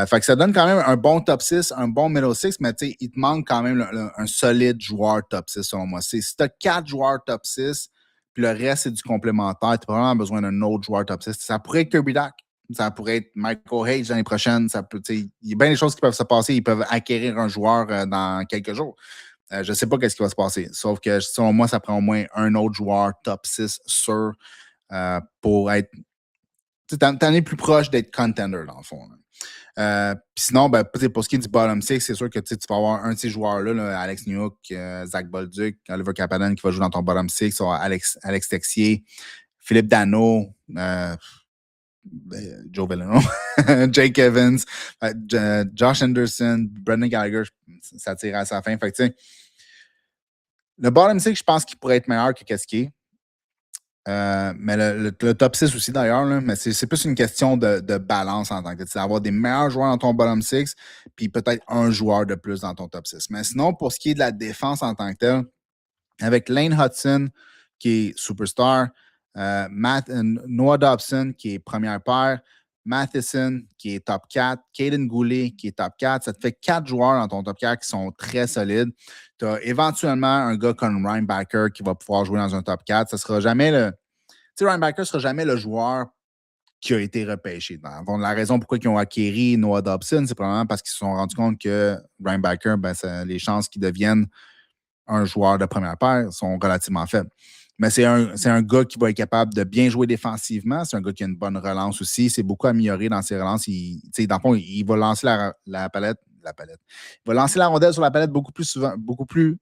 S1: Fait que ça donne quand même un bon top 6, un bon middle 6, mais il te manque quand même un solide joueur top 6, selon moi. Si tu as 4 joueurs top 6, puis le reste, c'est du complémentaire, tu as vraiment besoin d'un autre joueur top 6. Ça pourrait être Kirby Dack, ça pourrait être Michael Hage l'année prochaine. Il y a bien des choses qui peuvent se passer. Ils peuvent acquérir un joueur dans quelques jours. Je ne sais pas ce qui va se passer. Sauf que, selon moi, ça prend au moins un autre joueur top 6 sûr pour être. T'en es plus proche d'être contender, dans le fond. Sinon, pour ce qui est du bottom 6, c'est sûr que tu vas avoir un de ces joueurs-là, Alex Newhook, Zach Bolduc, Oliver Kapanen qui va jouer dans ton bottom 6, tu vas Alex Texier, Philippe Dano, Joe Veleno, Jake Evans, Josh Anderson, Brendan Gallagher, ça tire à sa fin. Fait que, le bottom 6, je pense qu'il pourrait être meilleur que qu'est-ce qui est. Mais le top 6 aussi, d'ailleurs, mais c'est plus une question de balance en tant que tel. C'est d'avoir des meilleurs joueurs dans ton bottom 6, puis peut-être un joueur de plus dans ton top 6. Mais sinon, pour ce qui est de la défense en tant que tel, avec Lane Hudson, qui est superstar, Noah Dobson, qui est première paire, Matheson, qui est top 4, Caden Goulet, qui est top 4. Ça te fait 4 joueurs dans ton top 4 qui sont très solides. Tu as éventuellement un gars comme Ryan Backer qui va pouvoir jouer dans un top 4. Ça sera jamais le. Tu sais, Ryan Backer ne sera jamais le joueur qui a été repêché. La raison pourquoi ils ont acquéri Noah Dobson, c'est probablement parce qu'ils se sont rendus compte que Ryan Backer, les chances qu'il devienne un joueur de première paire sont relativement faibles. Mais c'est un gars qui va être capable de bien jouer défensivement. C'est un gars qui a une bonne relance aussi. C'est beaucoup amélioré dans ses relances. Dans le fond, il va lancer la palette. Il va lancer la rondelle sur la palette beaucoup plus souvent, beaucoup plus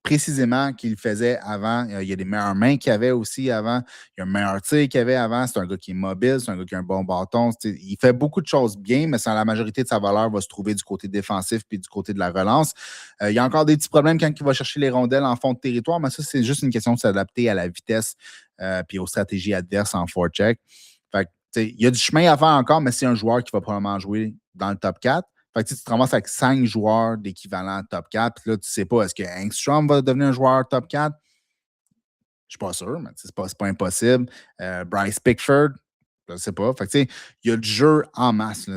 S1: précisément qu'il faisait avant. Il y a des meilleures mains qu'il avait aussi avant. Il y a un meilleur tir qu'il avait avant. C'est un gars qui est mobile, c'est un gars qui a un bon bâton. Il fait beaucoup de choses bien, mais la majorité de sa valeur va se trouver du côté défensif puis du côté de la relance. Il y a encore des petits problèmes quand il va chercher les rondelles en fond de territoire, mais ça, c'est juste une question de s'adapter à la vitesse puis aux stratégies adverses en forecheck. Fait que, il y a du chemin à faire encore, mais c'est un joueur qui va probablement jouer dans le top 4. Fait que tu te ramasses avec 5 joueurs d'équivalent top 4. Puis là, tu ne sais pas, est-ce que Engstrom va devenir un joueur top 4? Je ne suis pas sûr, mais c'est pas impossible. Bryce Pickford, je ne sais pas. Fait que, il y a du jeu en masse.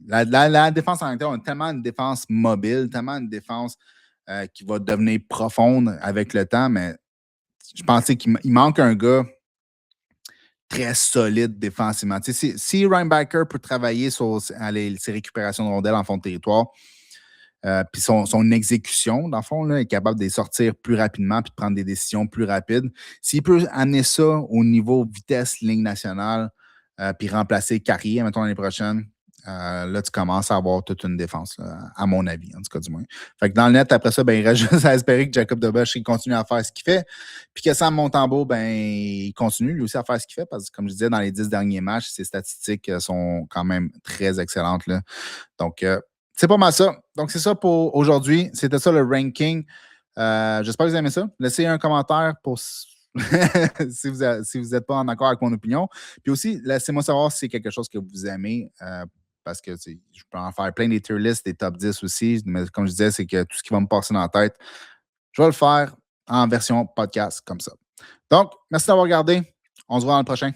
S1: La défense en interne, on a tellement une défense mobile, tellement une défense qui va devenir profonde avec le temps, mais je pensais qu'il manque un gars très solide défensivement. Si Ryan Backer peut travailler sur ses récupérations de rondelles en fond de territoire, Puis son exécution, dans le fond, là, est capable de sortir plus rapidement puis de prendre des décisions plus rapides. S'il peut amener ça au niveau vitesse, ligne nationale, puis remplacer Carrier, mettons, l'année prochaine, là, tu commences à avoir toute une défense, là, à mon avis, en tout cas du moins. Fait que dans le net, après ça, ben, il reste juste à espérer que Jacob DeBosch il continue à faire ce qu'il fait. Puis que Sam Montembeault, ben, il continue lui aussi à faire ce qu'il fait parce que, comme je disais, dans les 10 derniers matchs, ses statistiques sont quand même très excellentes. Là. Donc, c'est pas mal ça. Donc, c'est ça pour aujourd'hui. C'était ça le ranking. J'espère que vous aimez ça. Laissez un commentaire pour si vous n'êtes pas en accord avec mon opinion. Puis aussi, laissez-moi savoir si c'est quelque chose que vous aimez. Parce que je peux en faire plein des tier lists, des top 10 aussi. Mais comme je disais, c'est que tout ce qui va me passer dans la tête, je vais le faire en version podcast comme ça. Donc, merci d'avoir regardé. On se voit dans le prochain.